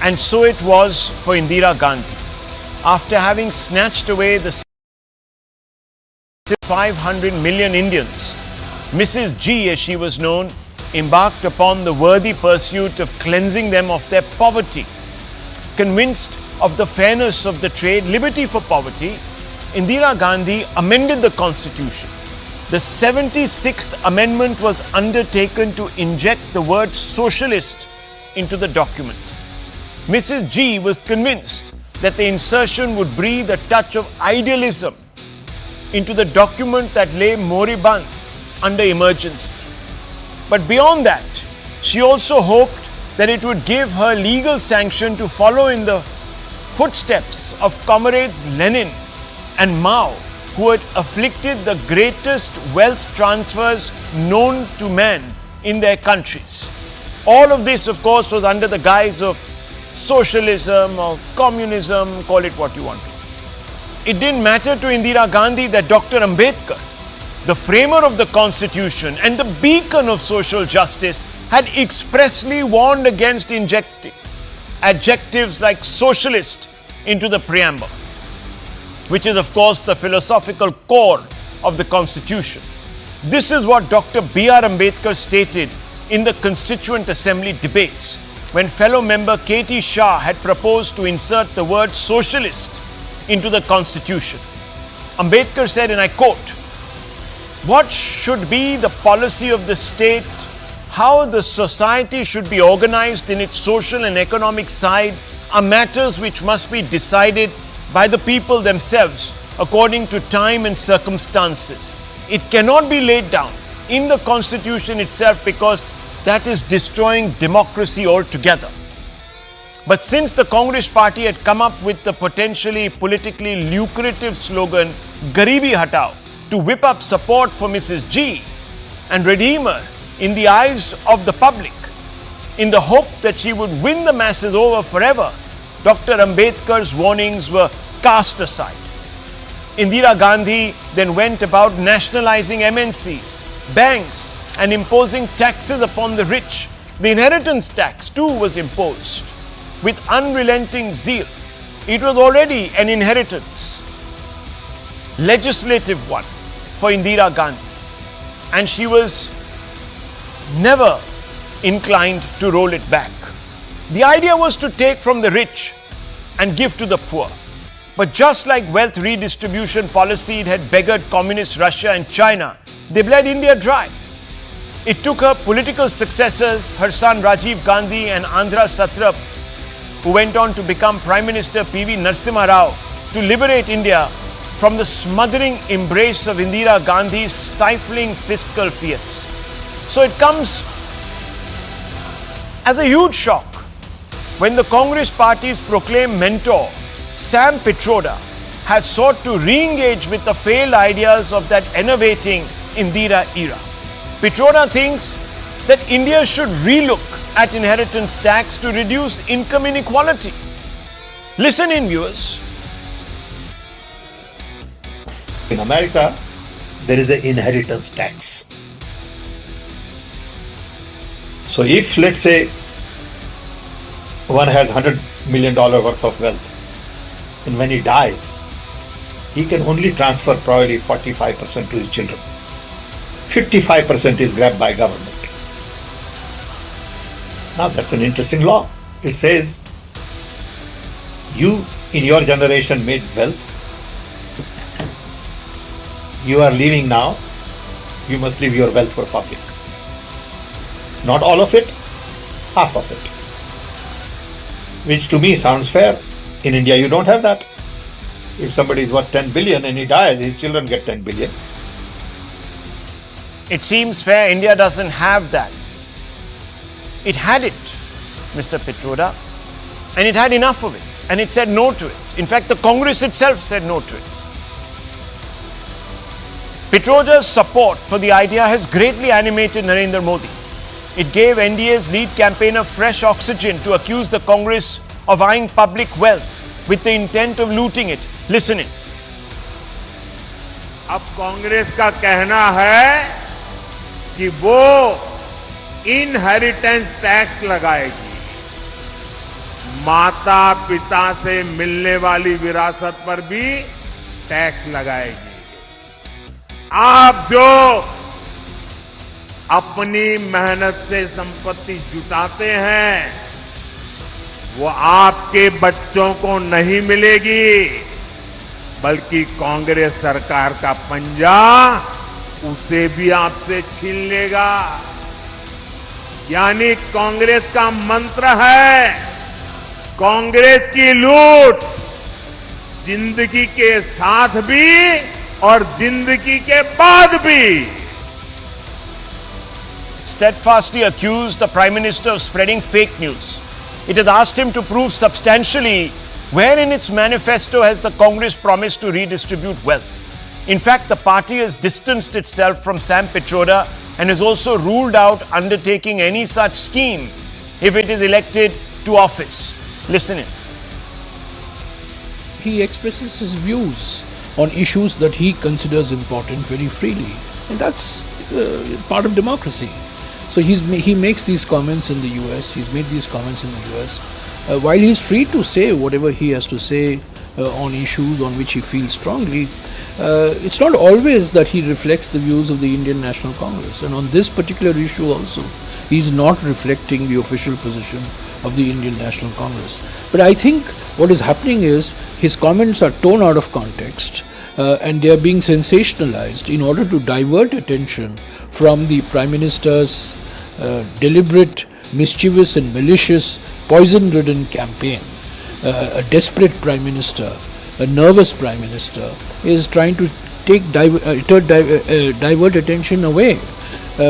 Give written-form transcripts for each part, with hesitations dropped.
And so it was for Indira Gandhi. After having snatched away the 500 million Indians, Mrs. G, as she was known, embarked upon the worthy pursuit of cleansing them of their poverty. Convinced of the fairness of the trade, liberty for poverty, Indira Gandhi amended the constitution. The 76th amendment was undertaken to inject the word socialist into the document. Mrs. G was convinced that the insertion would breathe a touch of idealism into the document that lay moribund under emergency. But beyond that, she also hoped that it would give her legal sanction to follow in the footsteps of comrades Lenin and Mao, who had afflicted the greatest wealth transfers known to man in their countries. All of this, of course, was under the guise of socialism or communism, call it what you want to. It didn't matter to Indira Gandhi that Dr. Ambedkar, the framer of the constitution and the beacon of social justice, had expressly warned against injecting adjectives like socialist into the preamble, which is of course the philosophical core of the constitution. This is what Dr. B.R. Ambedkar stated in the Constituent Assembly debates when fellow member K.T. Shah had proposed to insert the word socialist into the constitution. Ambedkar said, and I quote, "What should be the policy of the state, how the society should be organized in its social and economic side are matters which must be decided by the people themselves according to time and circumstances. It cannot be laid down in the constitution itself because that is destroying democracy altogether." But since the Congress party had come up with the potentially politically lucrative slogan Garibi Hatao to whip up support for Mrs. G and redeem her in the eyes of the public, in the hope that she would win the masses over forever, Dr. Ambedkar's warnings were cast aside. Indira Gandhi then went about nationalizing MNCs, banks, and imposing taxes upon the rich. The inheritance tax too was imposed with unrelenting zeal. It was already an inheritance, legislative one, for Indira Gandhi, and she was never inclined to roll it back. The idea was to take from the rich and give to the poor. But just like wealth redistribution policy had beggared communist Russia and China, they bled India dry. It took her political successors, her son Rajiv Gandhi and Andhra Satrap, who went on to become Prime Minister P.V. Narasimha Rao, to liberate India from the smothering embrace of Indira Gandhi's stifling fiscal fiats. So it comes as a huge shock when the Congress party's proclaimed mentor, Sam Pitroda, has sought to re-engage with the failed ideas of that enervating Indira era. Pitroda thinks that India should relook at inheritance tax to reduce income inequality. Listen in, viewers. In America, there is an inheritance tax. So if, let's say, one has $100 million worth of wealth, and when he dies, he can only transfer probably 45% to his children. 55% is grabbed by government. Now that's an interesting law. It says, you in your generation made wealth. You are leaving now. You must leave your wealth for public. Not all of it, half of it. Which to me sounds fair. In India, you don't have that. If somebody is worth 10 billion and he dies, his children get 10 billion. It seems fair. India doesn't have that. It had it, Mr. Pitroda, and it had enough of it, and it said no to it. In fact, the Congress itself said no to it. Pitroda's support for the idea has greatly animated Narendra Modi. It gave NDA's lead campaigner fresh oxygen to accuse the Congress of eyeing public wealth with the intent of looting it. Listen in. अब कांग्रेस का कहना है कि वो inheritance tax लगाएगी, माता पिता से मिलने वाली विरासत पर भी टैक्स लगाएगी। आप जो अपनी मेहनत से संपत्ति जुटाते हैं वो आपके बच्चों को नहीं मिलेगी, बल्कि कांग्रेस सरकार का पंजा उसे भी आपसे छीन लेगा। यानी कांग्रेस का मंत्र है, कांग्रेस की लूट जिंदगी के साथ भी और जिंदगी के बाद भी। Steadfastly accused the Prime Minister of spreading fake news. It has asked him to prove substantially where in its manifesto has the Congress promised to redistribute wealth. In fact, the party has distanced itself from Sam Pitroda and has also ruled out undertaking any such scheme if it is elected to office. Listen in. He expresses his views on issues that he considers important very freely, and that's part of democracy. So he makes these comments in the US, he's made these comments in the US, while he's free to say whatever he has to say on issues on which he feels strongly. It's not always that he reflects the views of the Indian National Congress, and on this particular issue also, he's not reflecting the official position of the Indian National Congress. But I think what is happening is his comments are torn out of context and they are being sensationalized in order to divert attention from the Prime Minister's deliberate, mischievous and malicious, poison-ridden campaign. A desperate Prime Minister, a nervous Prime Minister is trying to divert attention away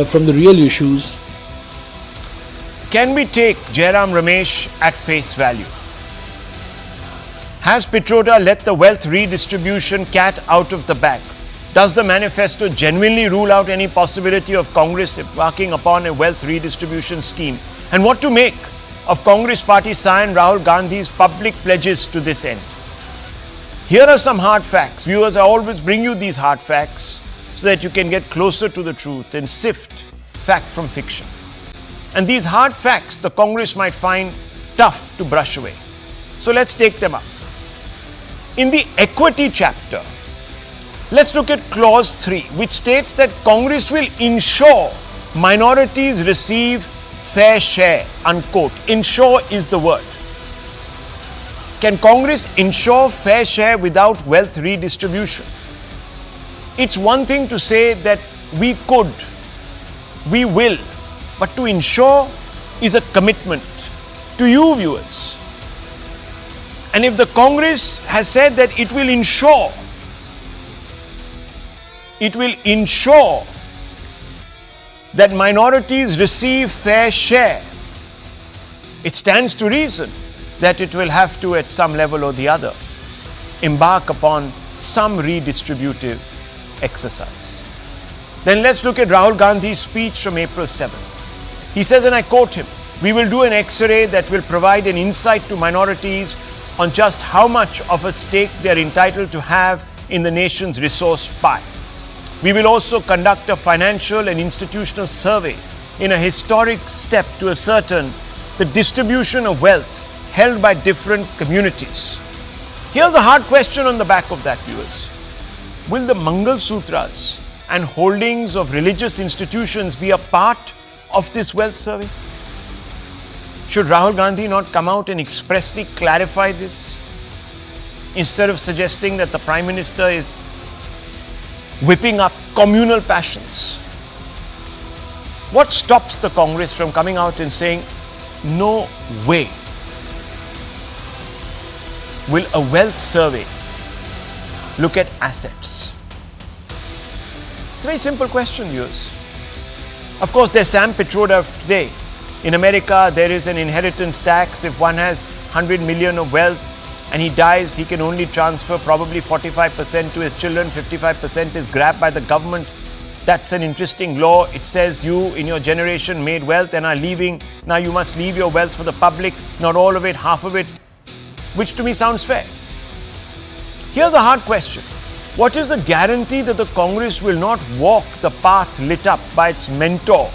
from the real issues. Can we take Jairam Ramesh at face value? Has Pitroda let the wealth redistribution cat out of the bag? Does the manifesto genuinely rule out any possibility of Congress embarking upon a wealth redistribution scheme? And what to make of Congress Party Scion Rahul Gandhi's public pledges to this end? Here are some hard facts. Viewers, I always bring you these hard facts so that you can get closer to the truth and sift fact from fiction. And these hard facts the Congress might find tough to brush away. So let's take them up. In the equity chapter, let's look at clause 3, which states that Congress will ensure minorities receive fair share, unquote. Ensure is the word. Can Congress ensure fair share without wealth redistribution? It's one thing to say that we could, we will, but to ensure is a commitment to you, viewers. And if the Congress has said that it will ensure that minorities receive fair share, it stands to reason that it will have to, at some level or the other, embark upon some redistributive exercise. Then let's look at Rahul Gandhi's speech from April 7. He says, and I quote him, "We will do an X-ray that will provide an insight to minorities on just how much of a stake they are entitled to have in the nation's resource pie. We will also conduct a financial and institutional survey in a historic step to ascertain the distribution of wealth held by different communities." Here's a hard question on the back of that, viewers. Will the Mangal Sutras and holdings of religious institutions be a part of this wealth survey? Should Rahul Gandhi not come out and expressly clarify this instead of suggesting that the Prime Minister is whipping up communal passions? What stops the Congress from coming out and saying, no way will a wealth survey look at assets? It's a very simple question, viewers. Of course, there's Sam Pitroda of today. In America, there is an inheritance tax. If one has 100 million of wealth and he dies, he can only transfer probably 45% to his children, 55% is grabbed by the government. That's an interesting law. It says you in your generation made wealth and are leaving. Now you must leave your wealth for the public, not all of it, half of it, which to me sounds fair. Here's a hard question. What is the guarantee that the Congress will not walk the path lit up by its mentor,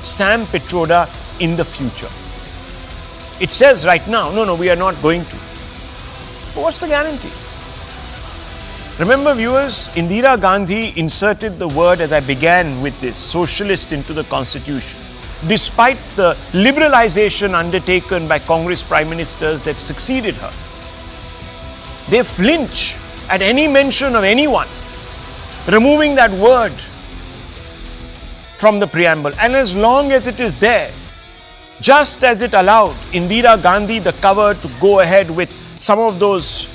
Sam Pitroda, in the future? It says right now, no, we are not going to. But what's the guarantee? Remember, viewers, Indira Gandhi inserted the word, as I began with this, socialist into the constitution, despite the liberalization undertaken by Congress prime ministers that succeeded her. They flinch at any mention of anyone removing that word from the preamble. And as long as it is there, just as it allowed Indira Gandhi the cover to go ahead with some of those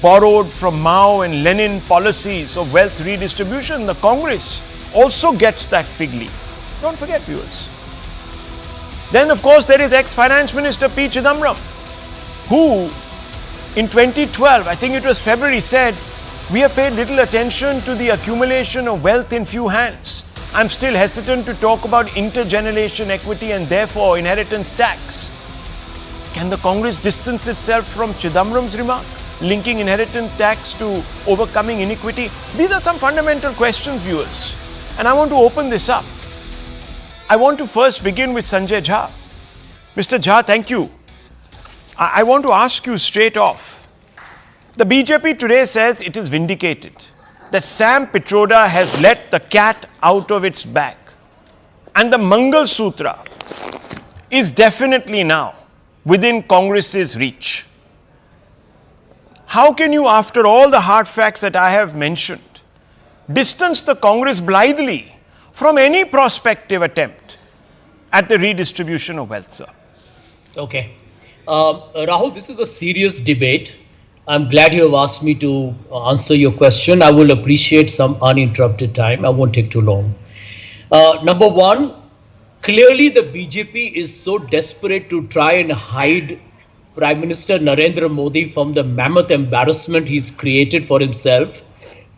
borrowed from Mao and Lenin policies of wealth redistribution, the Congress also gets that fig leaf. Don't forget, viewers. Then, of course, there is ex-Finance Minister P. Chidambaram, who in 2012, I think it was February, said, we have paid little attention to the accumulation of wealth in few hands. I'm still hesitant to talk about intergeneration equity and therefore inheritance tax. Can the Congress distance itself from Chidambaram's remark, linking inheritance tax to overcoming iniquity? These are some fundamental questions, viewers. And I want to open this up. I want to first begin with Sanjay Jha. Mr. Jha, thank you. I want to ask you straight off. The BJP today says it is vindicated that Sam Pitroda has let the cat out of its bag. And the Mangal Sutra is definitely now within Congress's reach. How can you, after all the hard facts that I have mentioned, distance the Congress blithely from any prospective attempt at the redistribution of wealth, sir? Okay. Rahul, this is a serious debate. I'm glad you have asked me to answer your question. I will appreciate some uninterrupted time. I won't take too long. Number one, clearly the BJP is so desperate to try and hide Prime Minister Narendra Modi from the mammoth embarrassment he's created for himself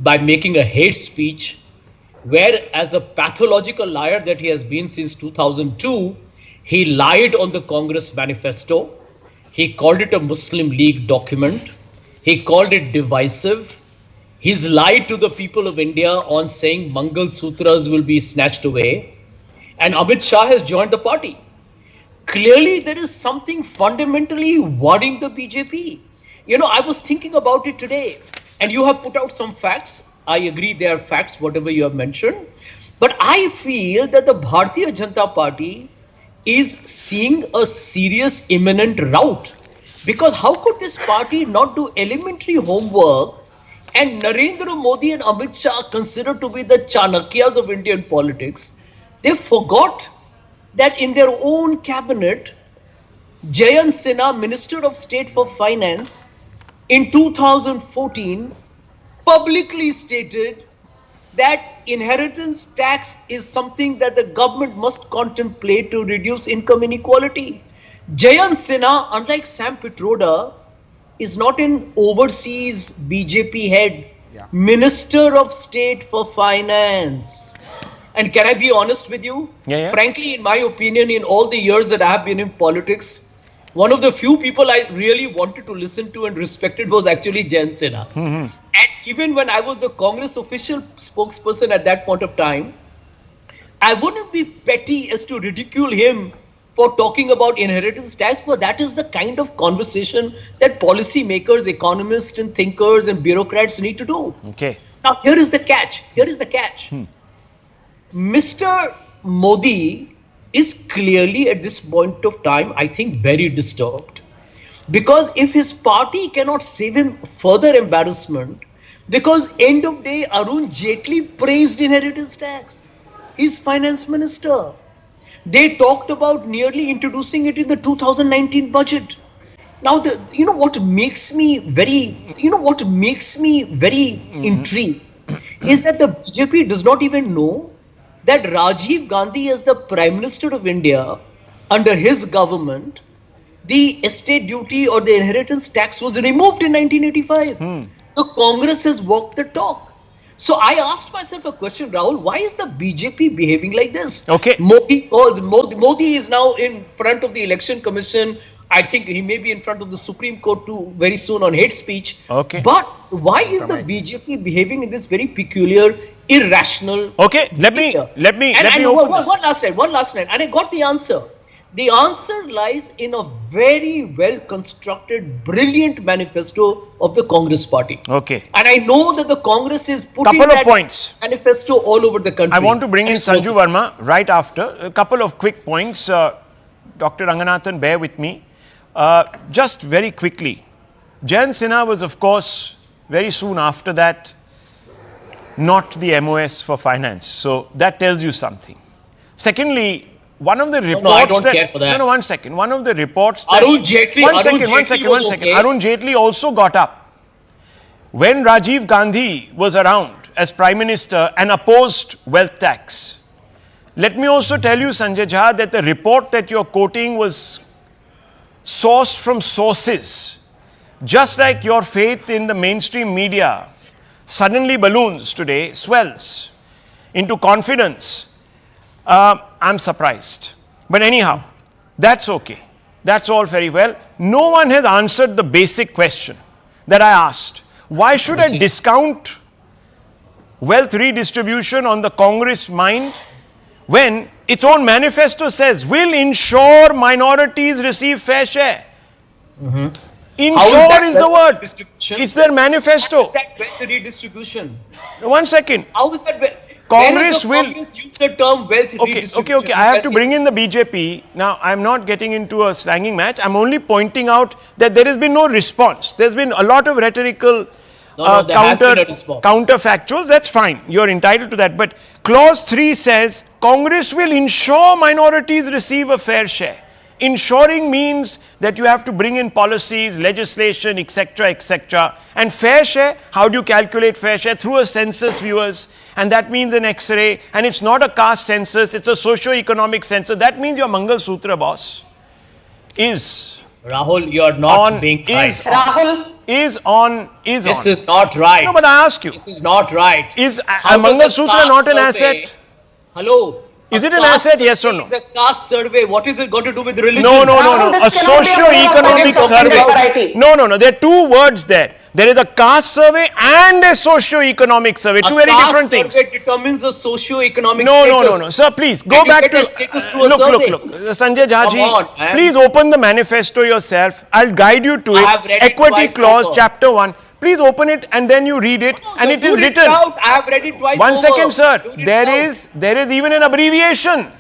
by making a hate speech where, as a pathological liar that he has been since 2002, he lied on the Congress manifesto. He called it a Muslim League document. He called it divisive. He's lied to the people of India on saying Mangal Sutras will be snatched away. And Amit Shah has joined the party. Clearly, there is something fundamentally worrying the BJP. You know, I was thinking about it today, and you have put out some facts. I agree they are facts, whatever you have mentioned. But I feel that the Bharatiya Janata Party is seeing a serious imminent rout. Because how could this party not do elementary homework and Narendra Modi and Amit Shah considered to be the Chanakyas of Indian politics? They forgot that in their own cabinet, Jayant Sinha, Minister of State for Finance, in 2014, publicly stated that inheritance tax is something that the government must contemplate to reduce income inequality. Jayant Sinha, unlike Sam Pitroda, is not an overseas BJP head, Minister of State for Finance. And can I be honest with you? Frankly, in my opinion, in all the years that I have been in politics, one of the few people I really wanted to listen to and respected was actually Jayant Sinha. And even when I was the Congress official spokesperson at that point of time, I wouldn't be petty as to ridicule him for talking about inheritance tax, but that is the kind of conversation that policy makers, economists and thinkers and bureaucrats need to do. Okay. Now, here is the catch. Mr. Modi is clearly at this point of time, I think, very disturbed. Because if his party cannot save him further embarrassment, because end of day, Arun Jaitley praised inheritance tax. He's finance minister. They talked about nearly introducing it in the 2019 budget. Now, you know what makes me very intrigued is that the BJP does not even know that Rajiv Gandhi, as the Prime Minister of India, under his government, the estate duty or the inheritance tax was removed in 1985. The Congress has walked the talk. So I asked myself a question, Rahul, why is the BJP behaving like this? Okay. Modi is now in front of the Election Commission. I think he may be in front of the Supreme Court too very soon on hate speech. Okay. But why is the BJP behaving in this very peculiar, irrational? Okay. Let me one last line. And I got the answer. The answer lies in a very well constructed, brilliant manifesto of the Congress party. Okay. And I know that the Congress is putting Couple of that points. manifesto all over the country. I want to bring in Sanju Verma right after. A couple of quick points. Dr. Ranganathan, bear with me. Just very quickly. Jayant Sinha was, of course, very soon after that, not the MOS for finance. So that tells you something. Secondly, one of the reports I don't care for that. No, 1 second. One of the reports that... Arun Jaitley, One second. okay. Arun Jaitley also got up. When Rajiv Gandhi was around as Prime Minister and opposed wealth tax. Let me also tell you, Sanjay Jha, that the report that you're quoting was sourced from sources. Just like your faith in the mainstream media suddenly balloons today, swells into confidence. I'm surprised. But anyhow, that's okay. That's all very well. No one has answered the basic question that I asked. Why should I discount wealth redistribution on the Congress mind when its own manifesto says will ensure minorities receive fair share? Ensure is the word. It's their manifesto. How is that wealth redistribution? 1 second. How is that? Congress will... Congress use the term wealth redistribution? Okay. I have to bring in the BJP. Now, I'm not getting into a slanging match. I'm only pointing out that there has been no response. There's been a lot of rhetorical counterfactuals. That's fine. You're entitled to that. But clause 3 says Congress will ensure minorities receive a fair share. Ensuring means that you have to bring in policies, legislation, etc., etc. And fair share, how do you calculate fair share? Through a census, viewers. And that means an X-ray. And it's not a caste census, it's a socio-economic census. That means your Mangal Sutra, boss, is... Rahul, you're not being right. Rahul? This is not right. No, but I ask you. This is not right. Is a Mangal Sutra not an asset? Hello? Is it an asset, yes or no? It's a caste survey. What is it got to do with religion? No. Rahul, A this cannot be a socio-economic proper survey. variety. No. There are two words there. There is a caste survey and a socio-economic survey. Two very different things. A caste survey determines the socio-economic No. status. Sir, please, go Can you back get to... a status through a survey? Look. Sanjay Come Jhaji, on, man. please open the manifesto yourself. I'll guide you to I it. have read it Equity twice clause, over. chapter 1. Please open it and then you read it. And it is written. I have read it twice 1 over. second, sir. Do it There out. is even an abbreviation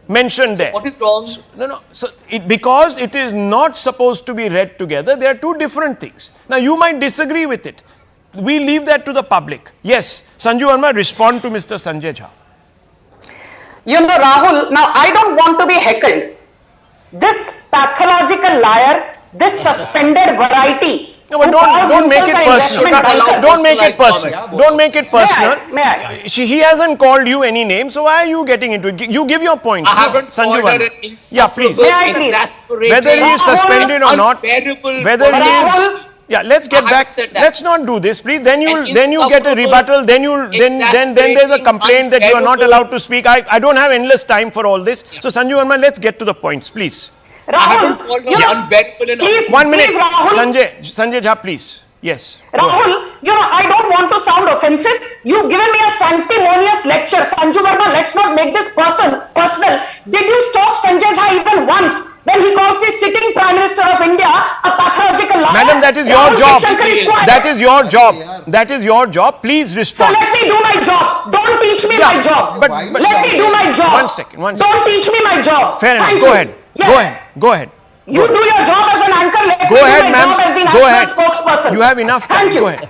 mentioned there. What is wrong? No. So because it is not supposed to be read together, there are two different things. Now, you might disagree with it. We leave that to the public. Yes, Sanju Verma, respond to Mr. Sanjay Jha. You know, Rahul, now I don't want to be heckled. This pathological liar, this suspended variety. No, but don't make it personal. Don't make it personal. Don't make it personal. May I? He hasn't called you any name, so why are you getting into it? You give your points. I haven't Sanju called her Verma. an Yeah, please. May I please? Whether he is suspended or not, Unbearable whether he is... Rahul, Yeah, let's get I back. haven't said that. Let's not do this, please. Then you And get a rebuttal. Then there's a complaint that you are not unbearable. allowed to speak. I don't have endless time for all this. So Sanju Verma, let's get to the points, please. I haven't called Rahul, her unbearable and please, 1 minute, please, Rahul. Sanjay Jha, please. Yes. go ahead. Rahul, you know, I don't want to sound offensive. You've given me a sanctimonious lecture. Sanju Verma, let's not make this personal. Did you stop Sanjay Jha even once when he calls the sitting Prime Minister of India a pathological liar? Madam, that is your Rahul job. Shankar is quiet. That is your job. That is your job. Please So respond. let me do my job. Don't teach me my job. but- let me do my job. 1 second. Don't teach me my job. Fair enough. Thank Go you. ahead. Yes. Go ahead. You do your job as an anchor. Let Go me ahead, do my ma'am. job as the Go national ahead. spokesperson. You have enough time. Thank you. Go ahead.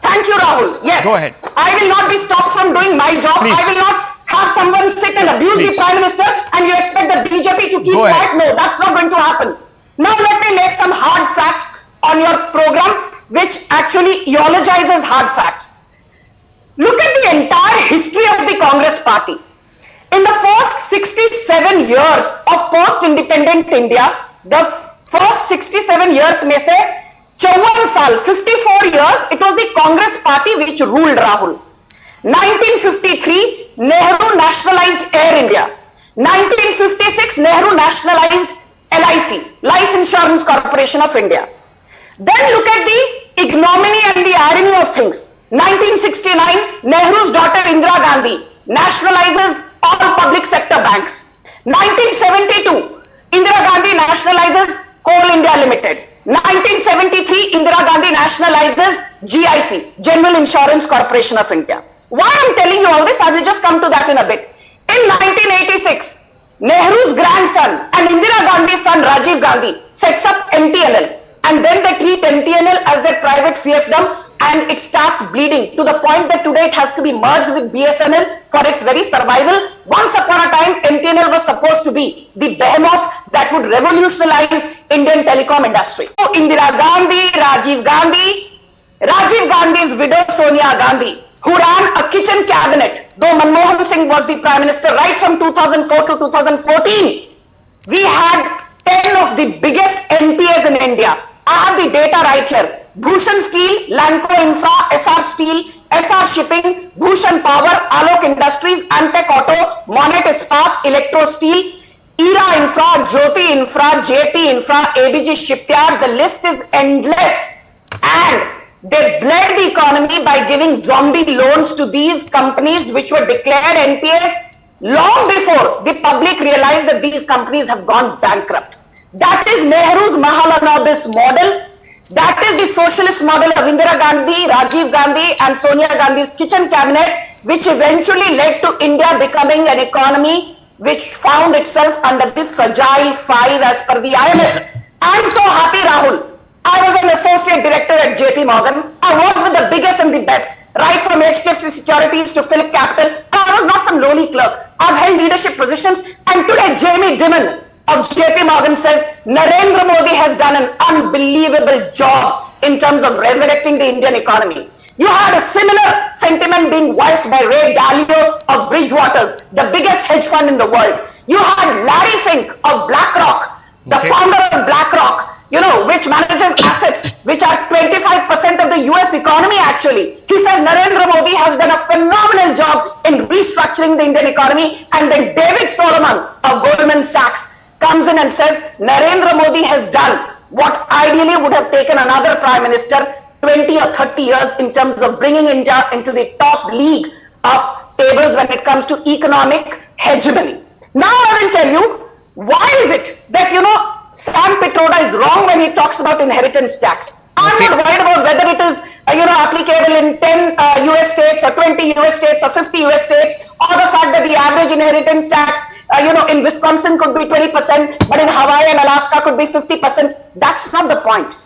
Thank you, Rahul. Yes. Go ahead. I will not be stopped from doing my job. Please. I will not have someone sit and abuse Please. the Prime Minister and you expect the BJP to keep Go ahead. quiet. No, that's not going to happen. Now let me make some hard facts on your program which actually eulogizes hard facts. Look at the entire history of the Congress party. In the first 67 years of post-independent India, the first 67 years may say 54 saal, 54 years, it was the Congress party which ruled, Rahul. 1953, Nehru nationalized Air India. 1956, Nehru nationalized LIC, Life Insurance Corporation of India. Then look at the ignominy and the irony of things. 1969, Nehru's daughter Indira Gandhi nationalizes all public sector banks. 1972, Indira Gandhi nationalizes Coal India Limited. 1973, Indira Gandhi nationalizes GIC, General Insurance Corporation of India. Why I'm telling you all this, I will just come to that in a bit. In 1986, Nehru's grandson and Indira Gandhi's son Rajiv Gandhi sets up MTNL, and then they treat MTNL as their private fiefdom, and it starts bleeding to the point that today it has to be merged with BSNL for its very survival. Once upon a time, MTNL was supposed to be the behemoth that would revolutionize Indian telecom industry. So Indira Gandhi, Rajiv Gandhi's widow Sonia Gandhi, who ran a kitchen cabinet, though Manmohan Singh was the prime minister right from 2004 to 2014, we had 10 of the biggest NPAs in India. I have the data right here. Bhushan Steel, Lanco Infra, SR Steel, SR Shipping, Bhushan Power, Alok Industries, Antec Auto, Monet Ispat, Electro Steel, ERA Infra, Jyoti Infra, JP Infra, ABG Shipyard. The list is endless. And they bled the economy by giving zombie loans to these companies which were declared NPAs long before the public realized that these companies have gone bankrupt. That is Nehru's Mahalanobis model. That is the socialist model of Indira Gandhi, Rajiv Gandhi and Sonia Gandhi's kitchen cabinet, which eventually led to India becoming an economy which found itself under the fragile five as per the IMF. I'm so happy, Rahul. I was an associate director at JP Morgan. I worked with the biggest and the best, right from HDFC Securities to Phillip Capital. And I was not some lowly clerk. I've held leadership positions. And today, Jamie Dimon of JP Morgan says Narendra Modi has done an unbelievable job in terms of resurrecting the Indian economy. You had a similar sentiment being voiced by Ray Dalio of Bridgewaters, the biggest hedge fund in the world. You had Larry Fink of BlackRock, the founder of BlackRock, which manages assets which are 25% of the US economy actually. He says Narendra Modi has done a phenomenal job in restructuring the Indian economy. And then David Solomon of Goldman Sachs comes in and says Narendra Modi has done what ideally would have taken another prime minister 20 or 30 years in terms of bringing India into the top league of tables when it comes to economic hegemony. Now I will tell you, why is it that, Sam Pitroda is wrong when he talks about inheritance tax. I'm not worried about whether it is, applicable in 10 US states or 20 US states or 50 US states, or the fact that the average inheritance tax, in Wisconsin could be 20%, but in Hawaii and Alaska could be 50%. That's not the point.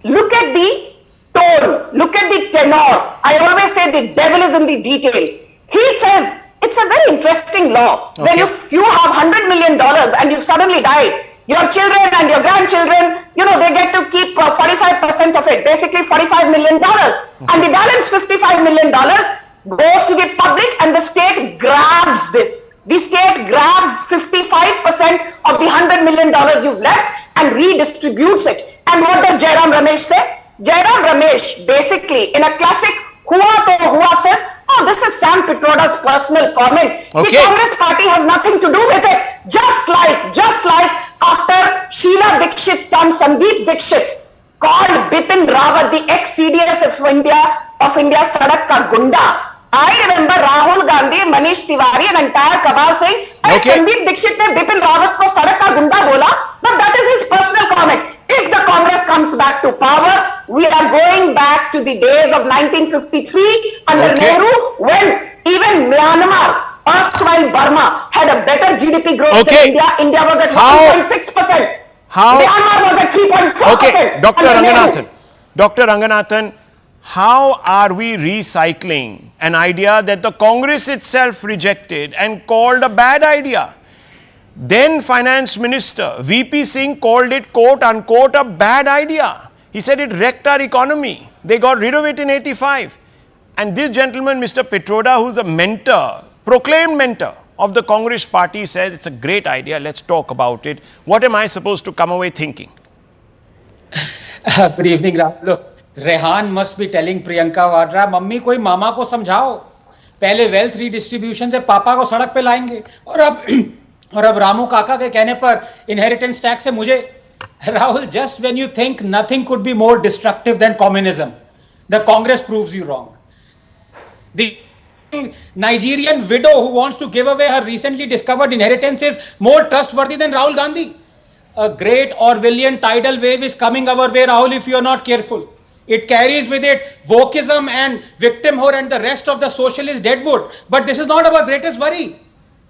Look at the tone, look at the tenor. I always say the devil is in the detail. He says it's a very interesting law. When if you have $100 million and you suddenly die, your children and your grandchildren, they get to keep 45% of it, basically $45 million. And the balance $55 million goes to the public and the state grabs this. The state grabs 55% of the $100 million you've left and redistributes it. And what does Jairam Ramesh say? Jairam Ramesh, basically, in a classic Hua to Hua says, oh, this is Sam Pitroda's personal comment. The Congress party has nothing to do with it. Just like after Sheila Dikshit's son Sandeep Dikshit called Bipin Rawat the ex-CDS of India, Sadak Ka Gunda. I remember Rahul Gandhi, Manish Tiwari, an entire cabal saying, Sandeep Dikshit ne Bipin Rawat ko Sadak Ka Gunda bola, but that is his personal comment. If the Congress comes back to power, we are going back to the days of 1953 under Nehru, when even Myanmar, erstwhile Burma, had a better GDP growth than India. India was at 1.6%. Myanmar was at 3.4%. Dr. Ranganathan, how are we recycling an idea that the Congress itself rejected and called a bad idea? Then Finance Minister VP Singh called it quote unquote a bad idea. He said it wrecked our economy. They got rid of it in 85. And this gentleman, Mr. Pitroda, who's a mentor, proclaimed mentor of the Congress party, says it's a great idea. Let's talk about it. What am I supposed to come away thinking? Good evening, Rahul. Look, Rehan must be telling Priyanka Vadra, mummy कोई मामा को समझाओ, पहले wealth redistribution से पापा को सड़क पे लाएंगे और अब रामू काका के कहने पर इनहेरिटेंस टैक्स से मुझे Rahul, just when you think nothing could be more destructive than communism, the Congress proves you wrong. The Nigerian widow who wants to give away her recently discovered inheritance is more trustworthy than Rahul Gandhi. A great Orwellian tidal wave is coming our way, Rahul, if you are not careful. It carries with it wokeism and victimhood and the rest of the socialist deadwood. But this is not our greatest worry.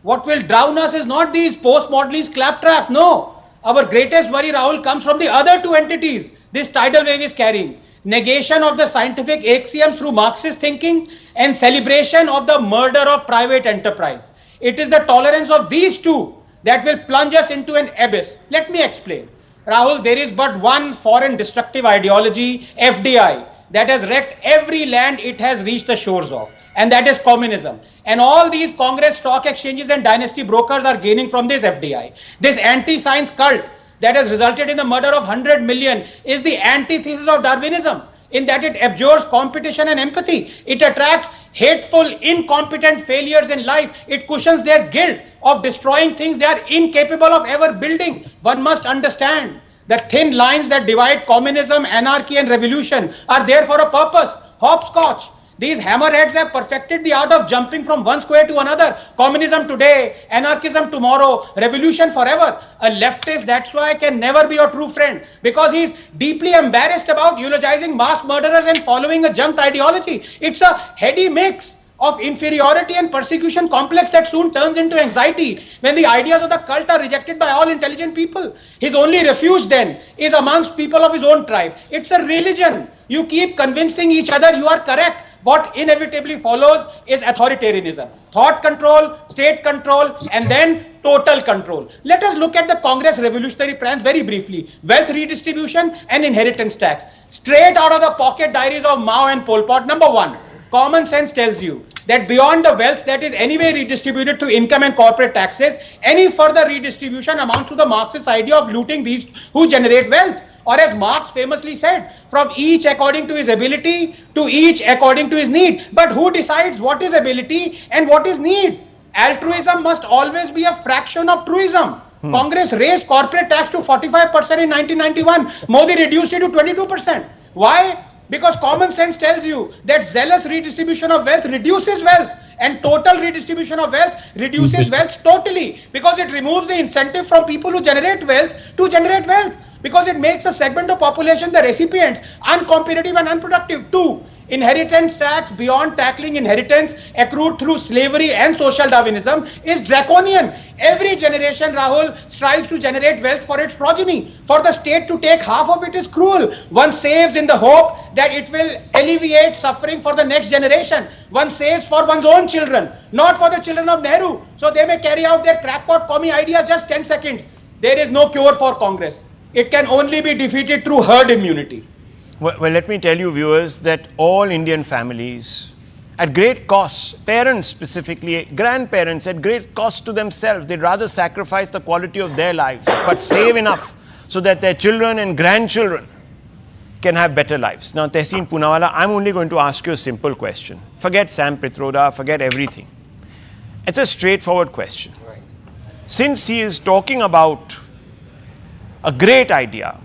What will drown us is not these post-modernist claptrap. No. Our greatest worry, Rahul, comes from the other two entities this tidal wave is carrying. Negation of the scientific axioms through Marxist thinking and celebration of the murder of private enterprise. It is the tolerance of these two that will plunge us into an abyss. Let me explain. Rahul, there is but one foreign destructive ideology, FDI, that has wrecked every land it has reached the shores of, and that is communism. And all these Congress stock exchanges and dynasty brokers are gaining from this FDI. This anti-science cult that has resulted in the murder of 100 million is the antithesis of Darwinism, in that it abjures competition and empathy. It attracts hateful, incompetent failures in life. It cushions their guilt of destroying things they are incapable of ever building. One must understand the thin lines that divide communism, anarchy and revolution are there for a purpose. Hopscotch. These hammerheads have perfected the art of jumping from one square to another. Communism today, anarchism tomorrow, revolution forever. A leftist, that's why, can never be your true friend, because he's deeply embarrassed about eulogizing mass murderers and following a junked ideology. It's a heady mix of inferiority and persecution complex that soon turns into anxiety when the ideas of the cult are rejected by all intelligent people. His only refuge then is amongst people of his own tribe. It's a religion. You keep convincing each other you are correct. What inevitably follows is authoritarianism, thought control, state control, and then total control. Let us look at the Congress revolutionary plans very briefly. Wealth redistribution and inheritance tax. Straight out of the pocket diaries of Mao and Pol Pot. Number one, common sense tells you that beyond the wealth that is anyway redistributed through income and corporate taxes, any further redistribution amounts to the Marxist idea of looting these who generate wealth. Or as Marx famously said, from each according to his ability to each according to his need. But who decides what is ability and what is need? Altruism must always be a fraction of truism. Congress raised corporate tax to 45% in 1991. Modi reduced it to 22%. Why? Because common sense tells you that zealous redistribution of wealth reduces wealth, and total redistribution of wealth reduces wealth totally, because it removes the incentive from people who generate wealth to generate wealth, because it makes a segment of population, the recipients, uncompetitive and unproductive. Two, inheritance tax beyond tackling inheritance accrued through slavery and social Darwinism is draconian. Every generation, Rahul, strives to generate wealth for its progeny. For the state to take half of it is cruel. One saves in the hope that it will alleviate suffering for the next generation. One saves for one's own children, not for the children of Nehru, so they may carry out their crackpot commie ideas just 10 seconds. There is no cure for Congress. It can only be defeated through herd immunity. Well, let me tell you, viewers, that all Indian families, at great cost, parents specifically, grandparents, at great cost to themselves, they'd rather sacrifice the quality of their lives, but save enough so that their children and grandchildren can have better lives. Now, Tehseen Poonawalla, I'm only going to ask you a simple question. Forget Sam Pitroda, forget everything. It's a straightforward question. Right. Since he is talking about a great idea,